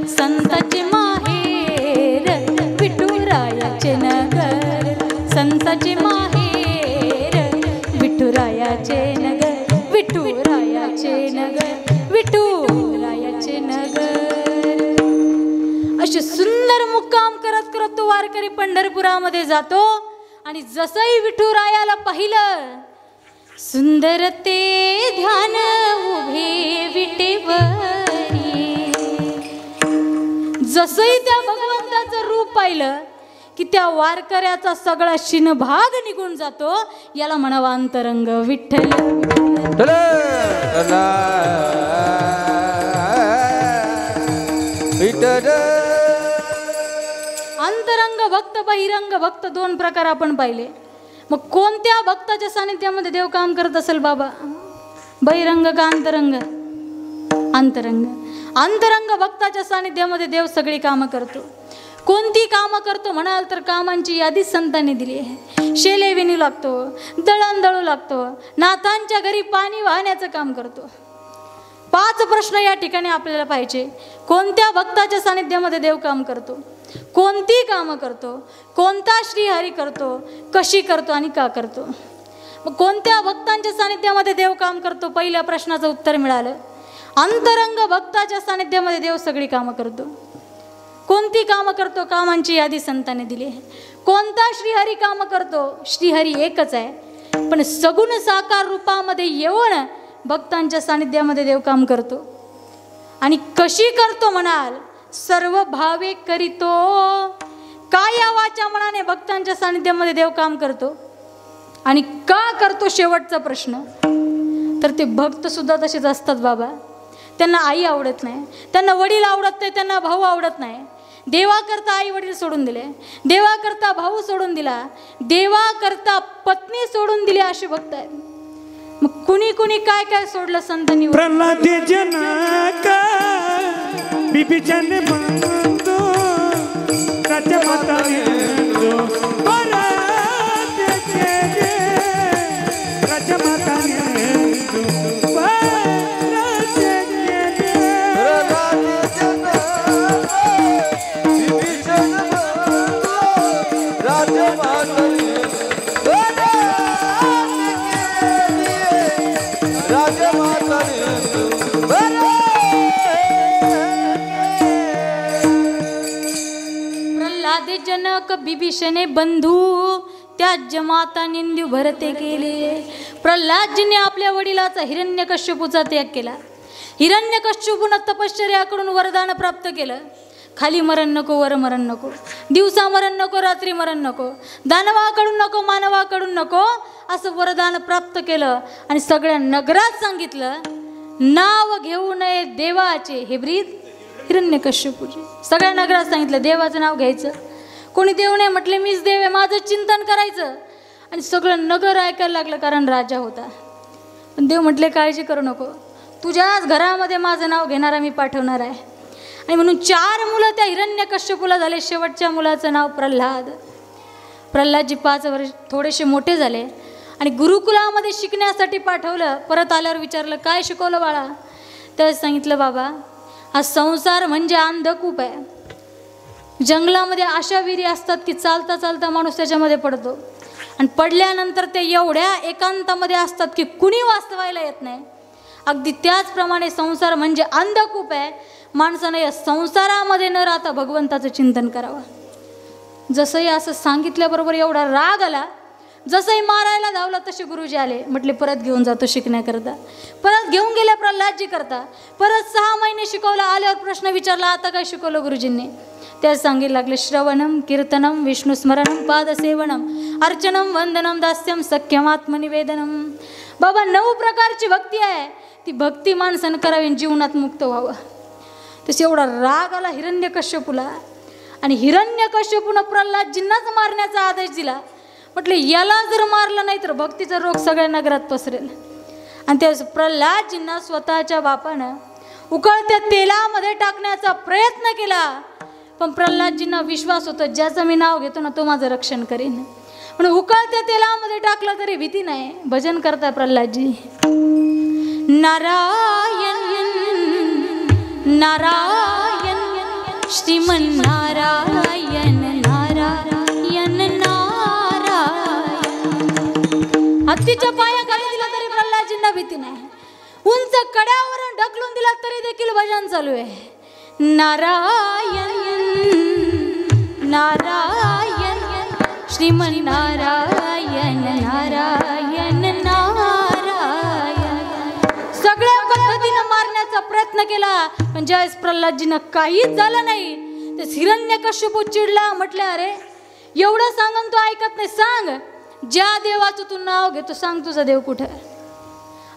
संताचे माहेर विठुरायाचे नगर, संताचे माहेर विठुरायाचे नगर, विठुरायाचे नगर, विठुरायाचे नगर. असे सुंदर मुक्काम करत करत तो वारकरी पंढरपुरामध्ये जातो. आणि जसंही विठुरायाला पाहिलं, सुंदर ते ध्यान उभे विटेवरी. जसंही त्या भगवंताचं रूप पाहिलं की त्या वारकऱ्याचा सगळा शिनभाग निघून जातो. याला म्हणावा अंतरंग विठ्ठल. अंतरंग भक्त बहिरंग भक्त दोन प्रकार आपण पाहिले. मग कोणत्या भक्ताच्या सानिध्यामध्ये देव काम करत असेल बाबा? बहिरंग का अंतरंग? अंतरंग. अंतरंग भक्ताच्या सानिध्यामध्ये देव सगळी कामं करतो. कोणती कामं करतो म्हणाल तर कामांची यादी संतांनी दिली आहे. शेले विणू लागतो, दळण दळू लागतो, नाथांच्या घरी पाणी वाहण्याचं काम करतो. 5 प्रश्न या ठिकाणी आपल्याला पाहिजे. कोणत्या भक्ताच्या सानिध्यामध्ये देव काम करतो, कोणती कामं करतो, कोणता श्रीहरी करतो, कशी करतो आणि का करतो. मग कोणत्या भक्तांच्या सानिध्यामध्ये देव काम करतो? पहिल्या प्रश्नाचं उत्तर मिळालं. अंतरंग भक्ताच्या सानिध्यामध्ये देव सगळी कामं करतो. कोणती कामं करतो? कामांची यादी संतांनी दिली आहे. कोणता श्रीहरी कामं करतो? श्रीहरी एकच आहे, पण सगुण साकार रूपामध्ये येऊन भक्तांच्या सानिध्यामध्ये देव काम करतो. आणि कशी करतो म्हणाल? सर्व भावे करीतो. काया वाचा मनाने भक्तांच्या सानिध्यामध्ये देव काम करतो. आणि का करतो? शेवटचा प्रश्न. तर ते भक्त सुद्धा तसेच असतात बाबा. त्यांना आई आवडत नाही, त्यांना वडील आवडत नाही, त्यांना भाऊ आवडत नाही. देवाकरता आई वडील सोडून दिले, देवाकरता भाऊ सोडून दिला, देवाकरता पत्नी सोडून दिली, असे भक्त आहेत. मग कुणी कुणी काय काय सोडलं संतांनी? प्रल्हाद जनक बिबीचन बंधू राजा माता राजा माता जनक बिभीषणे बंधू त्याज्य माता निंदू भरते केले. प्रल्हादजीने आपल्या वडिलाचा हिरण्यकश्यपूचा त्याग केला. हिरण्यकश्यपूने तपश्चर्याकडून वरदान प्राप्त केलं. खाली मरण नको, वर मरण नको, दिवसा मरण नको, रात्री मरण नको, दानवाकडून नको, मानवाकडून नको, असं वरदान प्राप्त केलं. आणि सगळ्या नगरात सांगितलं, नाव घेऊ नये देवाचे. हे ब्रीद हिरण्यकश्यपूचे सगळ्या नगरात सांगितलं देवाचं नाव घ्यायचं. कोणी देव नाही म्हटले, मीच देव आहे, माझं चिंतन करायचं. आणि सगळं नगर ऐकायला लागलं, कारण राजा होता. पण देव म्हटले, काळजी करू नको, तुझ्याच घरामध्ये माझं नाव घेणारा मी पाठवणार आहे. आणि म्हणून 4 मुलं त्या हिरण्यकश्यपूला झाले. शेवटच्या मुलाचं नाव प्रल्हाद. प्रल्हादजी 5 वर्ष थोडेसे मोठे झाले आणि गुरुकुलामध्ये शिकण्यासाठी पाठवलं. परत आल्यावर विचारलं, काय शिकवलं बाळा? त्यावेळेस सांगितलं, बाबा हा संसार म्हणजे अंधकूप आहे. जंगलामध्ये अशा विहिरी असतात की चालता चालता माणूस त्याच्यामध्ये पडतो. आणि पडल्यानंतर ते एवढ्या एकांतामध्ये असतात की कुणी वाचवायला येत नाही. अगदी त्याचप्रमाणे संसार म्हणजे अंधकूप आहे. माणसानं या संसारामध्ये न राहता भगवंताचं चिंतन करावं. जसंही असं सांगितल्याबरोबर एवढा राग आला, जसंही मारायला धावला तसे गुरुजी आले. म्हटले, परत घेऊन जातो शिकण्याकरता. परत घेऊन गेले प्रल्हादजी करता. परत 6 महिने शिकवलं. आल्यावर प्रश्न विचारला, आता काय शिकवलं गुरुजींनी? त्यात सांगितलं लागले, श्रवणम कीर्तनम विष्णुस्मरणम पादसेवनम अर्चनम वंदनम दास्यम सख्यम आत्मनिवेदनम. बाबा 9 प्रकारची भक्ती आहे. ती भक्ती माणसानं करावी, जीवनात मुक्त व्हावं. तसे एवढा राग आला हिरण्यकश्यपूला. आणि हिरण्यकश्यपूनं प्रल्हादजींनाच मारण्याचा आदेश दिला. म्हटले, याला जर मारलं नाही तर भक्तीचा रोग सगळ्या नगरात पसरेल. आणि त्यावेळेस प्रल्हादजींना स्वतःच्या बापानं उकळत्या तेलामध्ये टाकण्याचा प्रयत्न केला. पण प्रल्हादजींना विश्वास होता ज्याचं मी नाव घेतो ना तो माझं रक्षण करीन. पण उकळत्या तेलामध्ये टाकलं तरी भीती नाही. भजन करताय प्रल्हादजी. नारायण नारायण श्रीमन नारायण नारायण नारायण. हत्तीच्या पायाखाली दिला तरी प्रल्हादजींना भीती नाही. उंच कड्यावरून ढकलून दिला तरी देखील भजन चालू आहे. नारायण नारायण श्रीमन नारायण नारायण नारायण. सगळ्या पद्धतीनं मारण्याचा प्रयत्न केला पण ज्यावेळेस प्रल्हादजीनं काहीच झालं नाही ते हिरण्यकश्यपू चिडला. म्हटलं अरे एवढं सांगून तू ऐकत नाही. सांग ज्या देवाचं तू नाव घेतो सांग तुझा देव कुठं.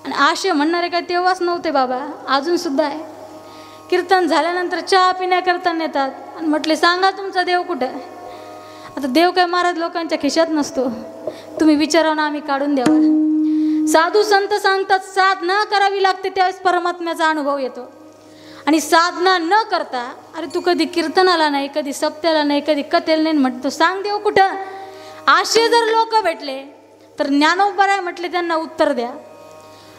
आणि असे म्हणणारे काय तेव्हाच नव्हते बाबा, अजून सुद्धा आहे. कीर्तन झाल्यानंतर चहा पिण्याकरता नेतात आणि म्हटले सांगा तुमचा देव कुठं. आता देव काय महाराज लोकांच्या खिशात नसतो. तुम्ही विचारा ना आम्ही काढून द्यावा. साधू संत सांगतात साधना करावी लागते त्यावेळेस परमात्म्याचा अनुभव येतो. आणि साधना न करता अरे तू कधी कीर्तनाला नाही, कधी सप्त्याला नाही, कधी कथेला नाही म्हणतो सांग देव कुठं. असे जर लोक भेटले तर ज्ञानोबराय म्हटले त्यांना उत्तर द्या.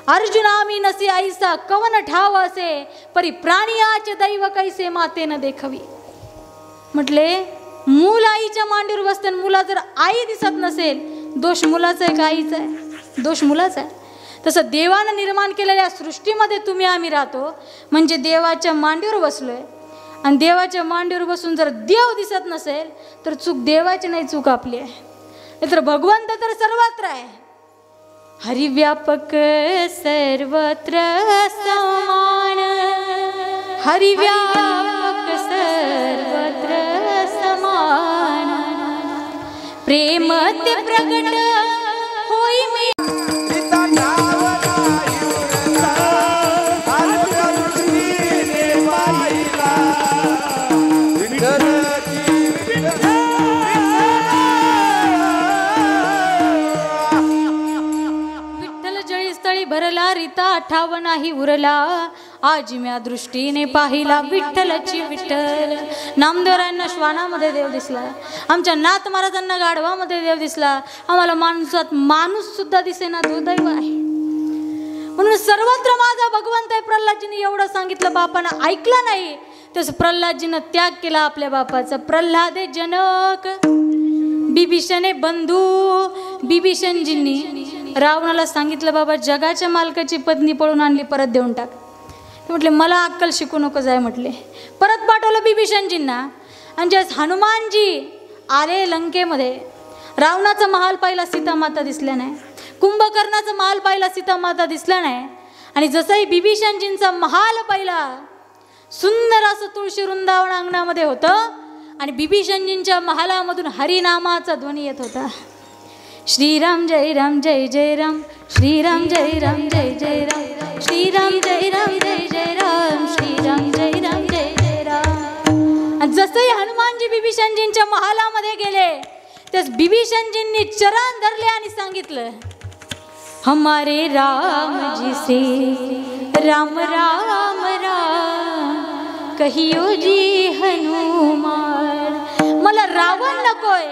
अर्जुना मी नसे आईसा कवन ठाव असे परी प्राणियाचे दैव कैसे मातेनं देखवी. म्हटले मूल आईच्या मांडीवर बसते मुला जर आई दिसत नसेल दोष मुलाचा आहे का आईचा आहे. दोष मुलाचा आहे. तसं देवानं निर्माण केलेल्या सृष्टीमध्ये तुम्ही आम्ही राहतो म्हणजे देवाच्या मांडीवर बसलोय. आणि देवाच्या मांडीवर बसून जर देव दिसत नसेल तर चूक देवाची नाही चूक आपली आहे. नाहीतर भगवंत तर सर्वत्र आहे. हरिव्यापक सर्वत्र समान हरिव्यापक सर्वत्र समान प्रेम ते प्रगट होई मी. भरला रीता आठाव नाही उरला आज म्या दृष्टीने पाहिला विठ्ठलाची विठ्ठल. नामदेवरायांना श्वानामध्ये देव दिसला. आमच्या नाथ महाराजांना गाढवामध्ये देव दिसला. आम्हाला माणसात माणूस सुद्धा दिसेना दुर्दैव आहे. म्हणून सर्वत्र माझा भगवंत आहे. प्रल्हादजीने एवढं सांगितलं बापानं ऐकलं नाही तसं प्रल्हादजीनं त्याग केला आपल्या बापाचा. प्रल्हादे जनक बिभीषणे बंधू. बिभीषणजींनी रावणाला सांगितलं बाबा जगाच्या मालकाची पत्नी पळून आणली परत देऊन टाक. म्हटले मला अक्कल शिकू नको जाय म्हटले. परत पाठवलं बिभीषणजींना. आणि ज्यास हनुमानजी आले लंकेमध्ये रावणाचा महाल पाहिला सीतामाता दिसल्या नाही. कुंभकर्णाचा महाल पाहिला सीतामाता दिसला नाही. आणि जसंही बिभीषणजींचा महाल पाहिला सुंदर असं तुळशी वृंदावन अंगणामध्ये होतं. आणि बिभीषणजींच्या महालामधून हरिनामाचा ध्वनी येत होता. श्रीराम जय राम जय जय राम श्रीराम जय राम जय जय राम श्रीराम जय राम जय जय राम श्रीराम जय राम जय जय राम. जसंही हनुमानजी बिभीषणजींच्या महालामध्ये गेले त्यास बिभीषणजींनी चरण धरले आणि सांगितलं हमारे राम जी से राम राम राम कहियो जी हनुमान. मला रावण नकोय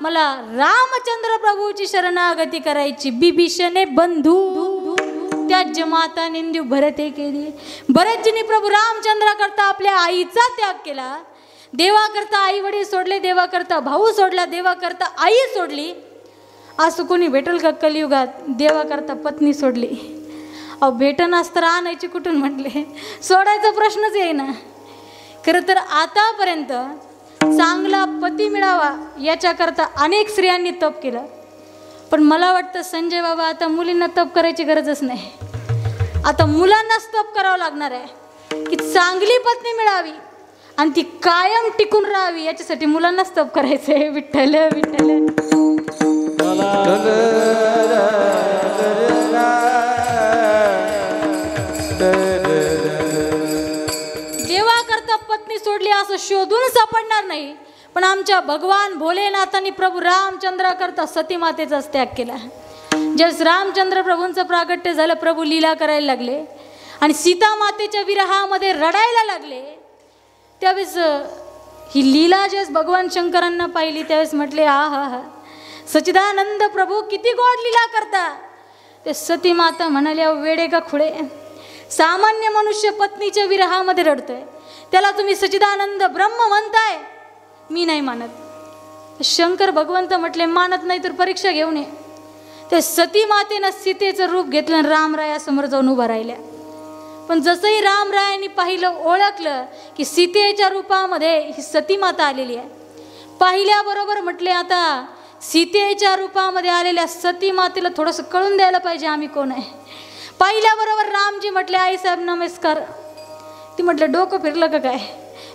मला रामचंद्र प्रभूची शरणागती करायची. बिभीषणे बंधू त्याज माता निंदू भरते केली. भरतजींनी प्रभू रामचंद्रा करता आपल्या आईचा त्याग केला. देवा करता आई वडील सोडले, देवा करता भाऊ सोडला, देवा करता आई सोडली. असं कोणी भेटल का कलियुगात देवा करता पत्नी सोडली. अहो भेटन असतं आणायची कुठून म्हटले सोडायचा प्रश्नच येईना. खरं तर आतापर्यंत चांगला पती मिळावा याच्याकरता अनेक स्त्रियांनी तप केलं. पण मला वाटतं संजय बाबा आता मुलींना तप करायची गरजच नाही. आता मुलांनाच तप करावं लागणार आहे की चांगली पत्नी मिळावी आणि ती कायम टिकून राहावी याच्यासाठी मुलांनाच तप करायचं आहे. विठ्ठल विठ्ठल. देवा करता पत्नी सोडली असं शोधून सापडणार नाही. पण आमच्या भगवान भोलेनाथांनी प्रभू रामचंद्रा करता सतीमातेचाच त्याग केला. ज्यावेळेस रामचंद्र प्रभूंचं प्रागट्य झालं प्रभू लीला करायला लागले आणि सीता मातेच्या विरहामध्ये रडायला लागले त्यावेळेस ही लीला ज्यावेळेस भगवान शंकरांना पाहिली त्यावेळेस म्हटले आ हा हा, सच्चिदानंद प्रभू किती गोड लीला करता. ते सती माता म्हणाल्या वेडे का खुळे, सामान्य मनुष्य पत्नीच्या विरहामध्ये रडतोय, त्याला तुम्ही सच्चिदानंद ब्रह्म म्हणताय, मी नाही मानत. शंकर भगवंत म्हटले मानत नाही तर परीक्षा घेऊन ये. ते सती मातेनं सीतेचं रूप घेतलं आणि रामरायासमोर जाऊन उभं राहिल्या. पण जसंही रामरायांनी पाहिलं, ओळखलं की सीतेच्या रूपामध्ये ही सती माता आलेली आहे, पाहिल्याबरोबर म्हटले आता सीतेच्या रूपामध्ये आलेल्या सती मातेला थोडंसं कळून द्यायला पाहिजे आम्ही कोण आहे. पाहिल्याबरोबर रामजी म्हटले आईसाहेब नमस्कार. ती म्हटलं डोकं फिरलं का काय,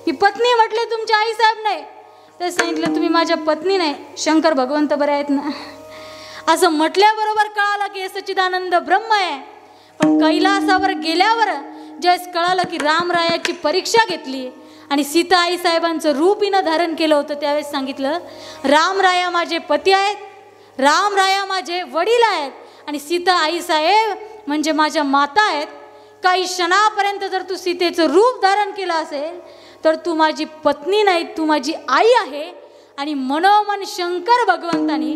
मी पत्नी म्हटले तुमच्या आईसाहेब नाही. तर सांगितलं तुम्ही माझ्या पत्नी नाही, शंकर भगवंत बरे आहेत ना. असं म्हटल्याबरोबर कळालं की हे सच्चिदानंद ब्रह्म आहे. पण कैलासावर गेल्यावर ज्यावेळेस कळालं की रामरायाची परीक्षा घेतली आणि सीता आईसाहेबांचं रूप हिनं धारण केलं होतं, त्यावेळेस सांगितलं रामराया माझे पती आहेत, रामराया माझे वडील आहेत आणि सीता आईसाहेब म्हणजे माझ्या माता आहेत. काही क्षणापर्यंत जर तू सीतेचं रूप धारण केलं असेल तर तू माझी पत्नी नाही, तू माझी आई आहे. आणि मनोमन शंकर भगवंतानी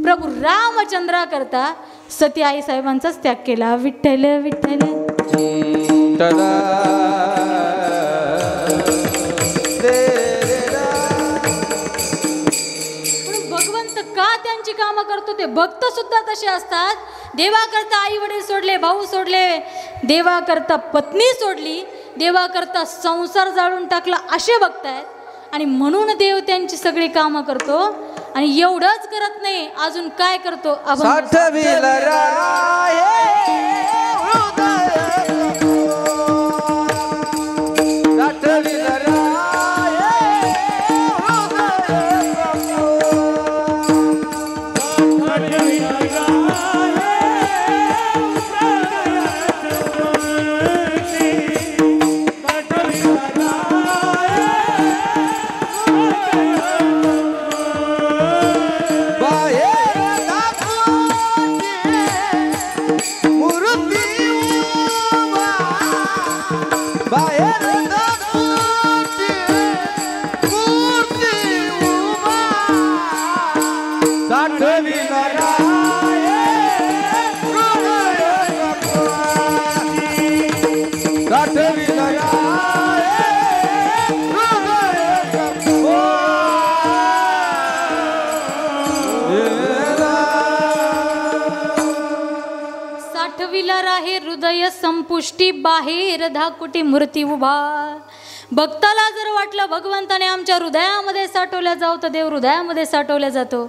प्रभू रामचंद्राकरता सती आईसाहेबांचाच त्याग केला. विठ्ठल विठ्ठल भगवंत का त्यांची कामं करतो, ते भक्त सुद्धा तसे असतात. देवाकरता आई वडील सोडले, भाऊ सोडले, देवाकरता पत्नी सोडली, देवाकरता संसार जाळून टाकला, असे भक्त आहेत. आणि म्हणून देव त्यांची सगळी कामं करतो. आणि एवढंच करत नाही, अजून काय करतो, हृदय संपुष्टी बाहेर धाकुटी मूर्ती उभा. भक्ताला जर वाटलं भगवंताने आमच्या हृदयामध्ये साठवल्या जाऊ तर देव हृदयामध्ये साठवल्या जातो.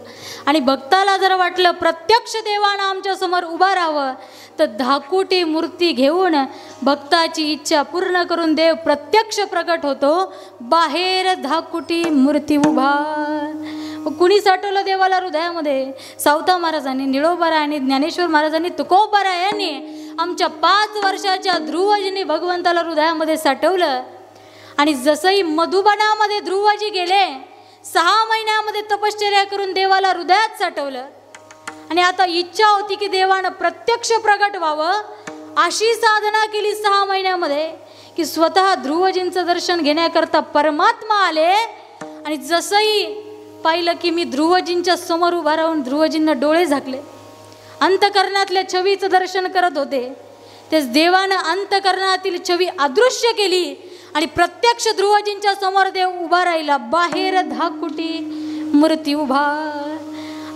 आणि भक्ताला जर वाटलं प्रत्यक्ष देवानं आमच्या समोर उभा राहावं तर धाकुटी मूर्ती घेऊन भक्ताची इच्छा पूर्ण करून देव प्रत्यक्ष प्रकट होतो. बाहेर धाकुटी मूर्ती उभा. कुणी साठवलं देवाला हृदयामध्ये? सावता महाराजांनी, निळोबारायांनी, ज्ञानेश्वर महाराजांनी, तुकोबारा यांनी आमच्या 5 वर्षाच्या ध्रुवजींनी भगवंताला हृदयामध्ये साठवलं. आणि जसंही मधुबनामध्ये ध्रुवजी गेले, 6 महिन्यामध्ये तपश्चर्या करून देवाला हृदयात साठवलं. आणि आता इच्छा होती की देवानं प्रत्यक्ष प्रगट व्हावं. अशी साधना केली 6 महिन्यामध्ये की स्वतः ध्रुवजींचं दर्शन घेण्याकरता परमात्मा आले. आणि जसंही पाहिलं की मी ध्रुवजींच्या समोर उभा राहून ध्रुवजींना डोळे झाकले, अंतकरणातल्या छवीचं दर्शन करत होते. तेच देवानं अंतकरणातील छवी अदृश्य केली आणि प्रत्यक्ष ध्रुवजींच्या समोर देव उभा राहिला. बाहेर धाकुटी मूर्ती उभा.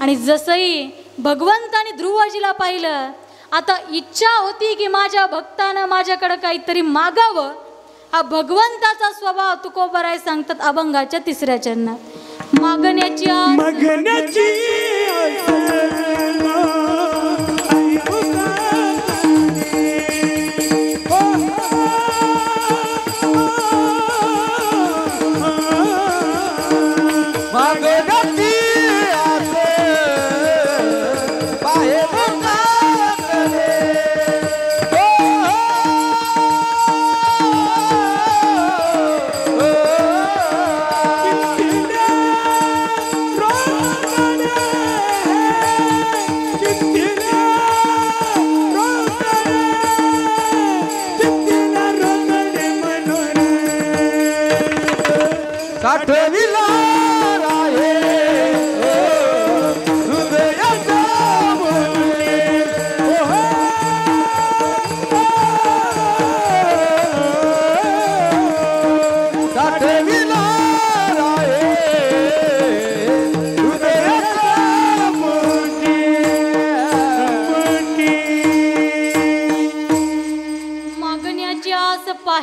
आणि जसंही भगवंताने ध्रुवजीला पाहिलं, आता इच्छा होती की माझ्या भक्तानं माझ्याकडे काहीतरी मागावं. हा भगवंताचा स्वभाव तुकोबाराय सांगतात अभंगाच्या 3ऱ्या चरणात. मागण्याची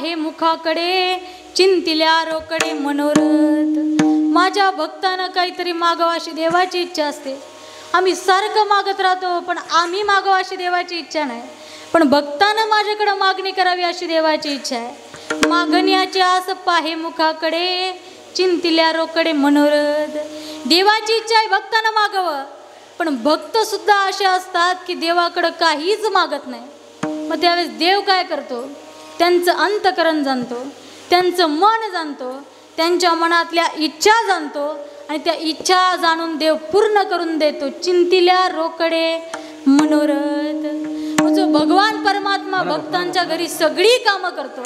पाहे मुखाकडे चिंतिल्या रोकडे मनोरथ. माझ्या भक्तानं काहीतरी मागावं अशी देवाची इच्छा असते. आम्ही सारखं मागत राहतो पण आम्ही मागावं अशी देवाची इच्छा नाही. पण भक्तानं माझ्याकडे मागणी करावी अशी देवाची इच्छा आहे. मागण्याची आस पाहे मुखाकडे चिंतिल्या रोकडे मनोरथ. देवाची इच्छा आहे भक्तानं मागावं. पण भक्त सुद्धा असे असतात की देवाकडं काहीच मागत नाही. मग त्यावेळेस देव काय करतो? त्यांचं अंतकरण जाणतो, त्यांचं मन जाणतो, त्यांच्या मनातल्या इच्छा जाणतो आणि त्या इच्छा जाणून देव पूर्ण करून देतो. चिंतिल्या रोकडे मनोरथ. जो भगवान परमात्मा भक्तांच्या घरी सगळी कामं करतो,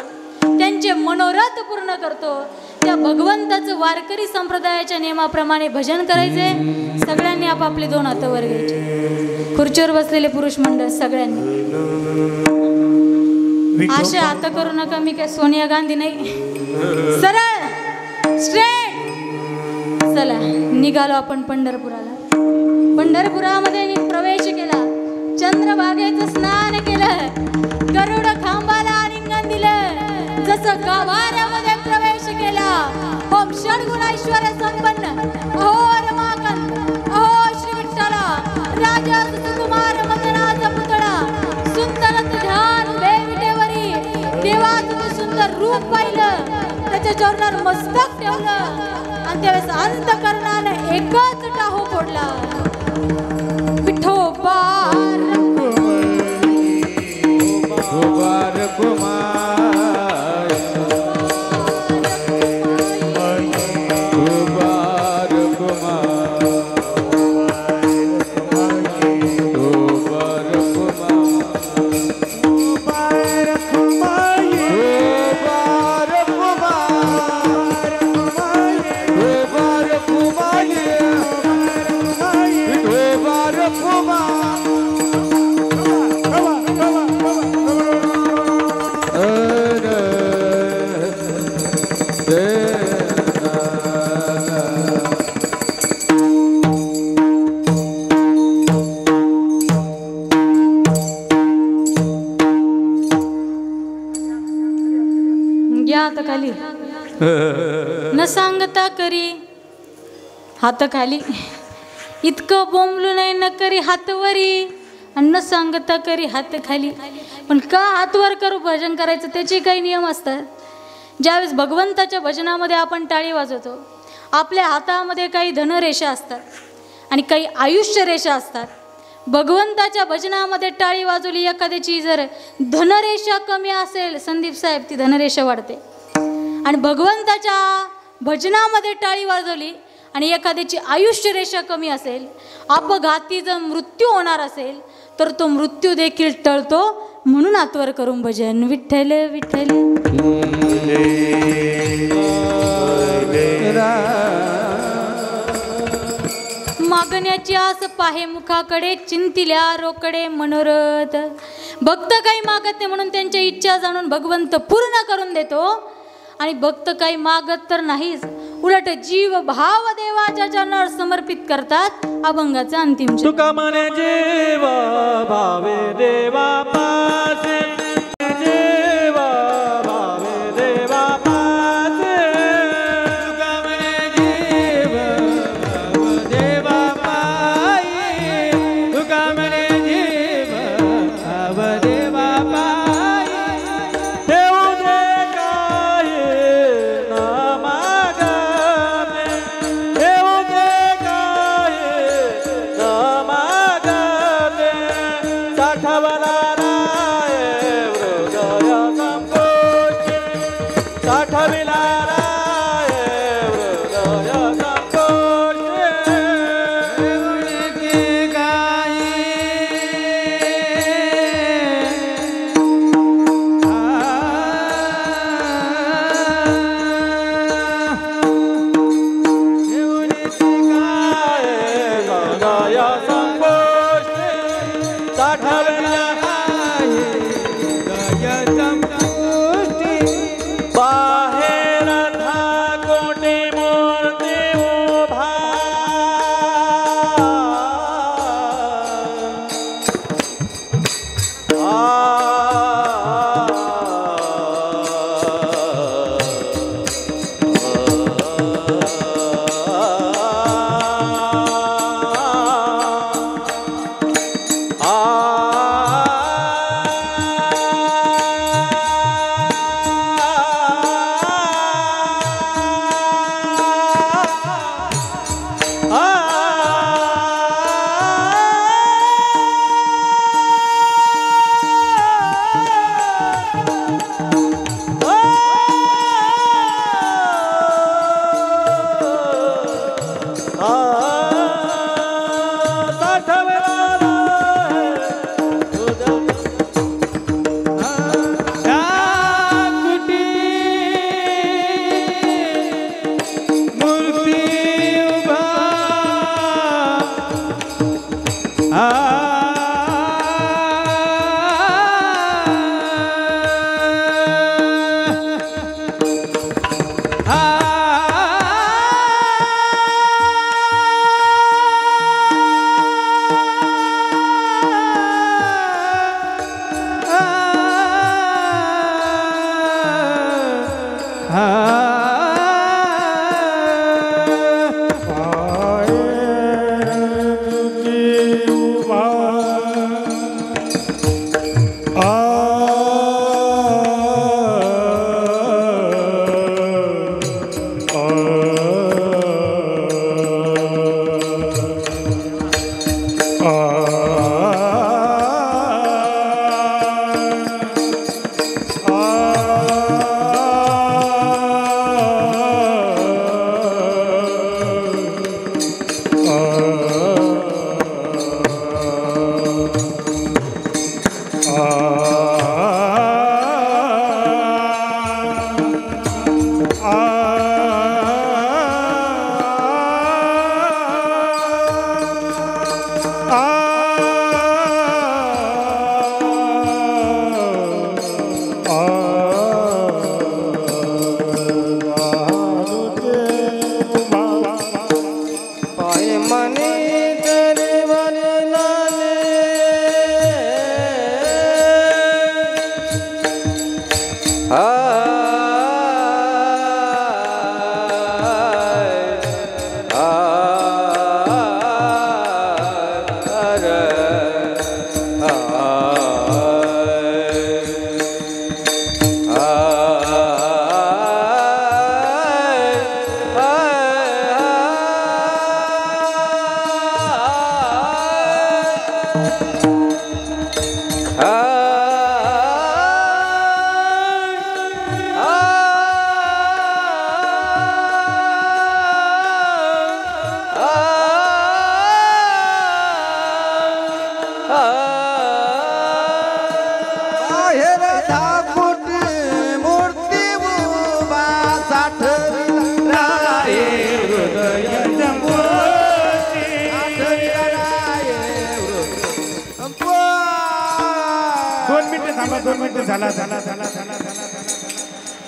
त्यांचे मनोरथ पूर्ण करतो. त्या भगवंताचं वारकरी संप्रदायाच्या नियमाप्रमाणे भजन करायचे. सगळ्यांनी आपापले 2 हात वर घ्यायचे. खुर्चीवर बसलेले पुरुष मंडळ सगळ्यांनी असे हात करू नका. मी काय सोनिया गांधी नाही. सरळ स्ट्रेट. चला निघालो आपण पंढरपुराला. पंढरपुरामध्ये प्रवेश केला. चंद्रभागेचं स्नान केलं. गरुड खांबाला आलिंगन दिलं. जसं गाभाऱ्यामध्ये प्रवेश केला. ओम षडगुण ऐश्वर्य संपन्न अहो रमाकांत अहो श्री विठ्ठला राजा सुकुमार मदनाचा पुतळा सुंदर ध्यान बेविटेवरी देवाचं सुंदर रूप पाहिलं. त्याच्या चरणावर मस्तक ठेवलं आणि त्यावेळेस अंतकरणाने एकच टाहो फोडला. विठोबा खाली न सांगता करी हात खाली. इतकं बोंबलू नाही न करी हातवरी आणि न सांगता करी हात खाली. पण का हातवर करू भजन करायचं त्याचे काही नियम असतात. ज्यावेळेस भगवंताच्या भजनामध्ये आपण टाळी वाजवतो आपल्या हातामध्ये काही धनरेषा असतात आणि काही आयुष्य रेषा असतात. भगवंताच्या भजनामध्ये टाळी वाजवली एखाद्याची जर धनरेषा कमी असेल संदीप साहेब ती धनरेषा वाढते. आणि भगवंताच्या भजनामध्ये टाळी वाजवली आणि एखाद्याची आयुष्य रेषा कमी असेल अपघाती जर मृत्यू होणार असेल तर तो मृत्यू देखील टळतो. म्हणून हातवर करून भजन विठ्ठल विठ्ठल. मागण्याची आस पाहे मुखाकडे चिंतिल्या रोकडे मनोरथ. भक्त काही मागत नाही म्हणून त्यांच्या इच्छा जाणून भगवंत पूर्ण करून देतो. आणि भक्त काही मागत तर नाहीच उलट जीव भाव देवाच्या चरणावर समर्पित करतात. अभंगाचा अंतिम तुका मने जीव भावे देवा पासे देवा भावे देवा पासे. तुका मने जीव भाव देवा पाई. तुका मने जीव भाव देवा पाई. देऊ दे काय ना मागते. देऊ दे काय ना मागते. साठवला राय हृदय संकोचे. साठविला राय हृदय संकोचे. उलकी गाई बाहेर धाकोटी मूर्ती उभा.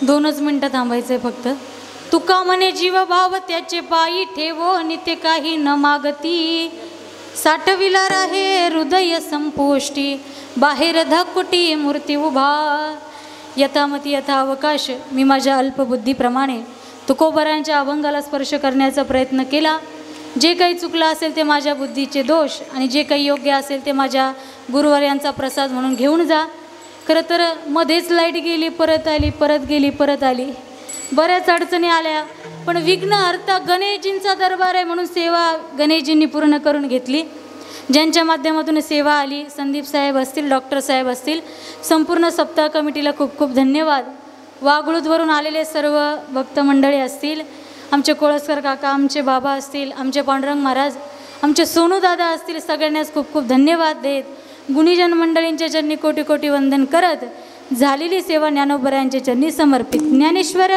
दोनच मिनिटं थांबायचंय फक्त. तुका म्हणे जीव भाव त्याचे पायी ठेवो नित्य काही न मागती. साठविला राहे हृदय संपोष्टी बाहेर धाकुटी मूर्ती उभा. यथामती यथावकाश मी माझ्या अल्पबुद्धीप्रमाणे तुकोबरांच्या अभंगाला स्पर्श करण्याचा प्रयत्न केला. जे काही चुकलं असेल ते माझ्या बुद्धीचे दोष आणि जे काही योग्य असेल ते माझ्या गुरुवर्यांचा प्रसाद म्हणून घेऊन जा. खरं तर मध्येच लाईट गेली, परत आली, परत गेली, परत आली, बऱ्याच अडचणी आल्या, पण विघ्न हर्ता गणेशजींचा दरबार आहे म्हणून सेवा गणेशजींनी पूर्ण करून घेतली. ज्यांच्या माध्यमातून सेवा आली, संदीप साहेब असतील, डॉक्टर साहेब असतील, संपूर्ण सप्ताह कमिटीला खूप खूप धन्यवाद. वागळूदवरून आलेले सर्व भक्त मंडळी असतील, आमचे कोळसकर काका, आमचे बाबा असतील, आमचे पांडुरंग महाराज, आमचे सोनू दादा असतील, सगळ्यांनाच खूप खूप धन्यवाद देत गुणीजन मंडळींच्या चरणी कोटी कोटी वंदन करत झालेली सेवा ज्ञानोबरायांच्या चरणी समर्पित. ज्ञानेश्वर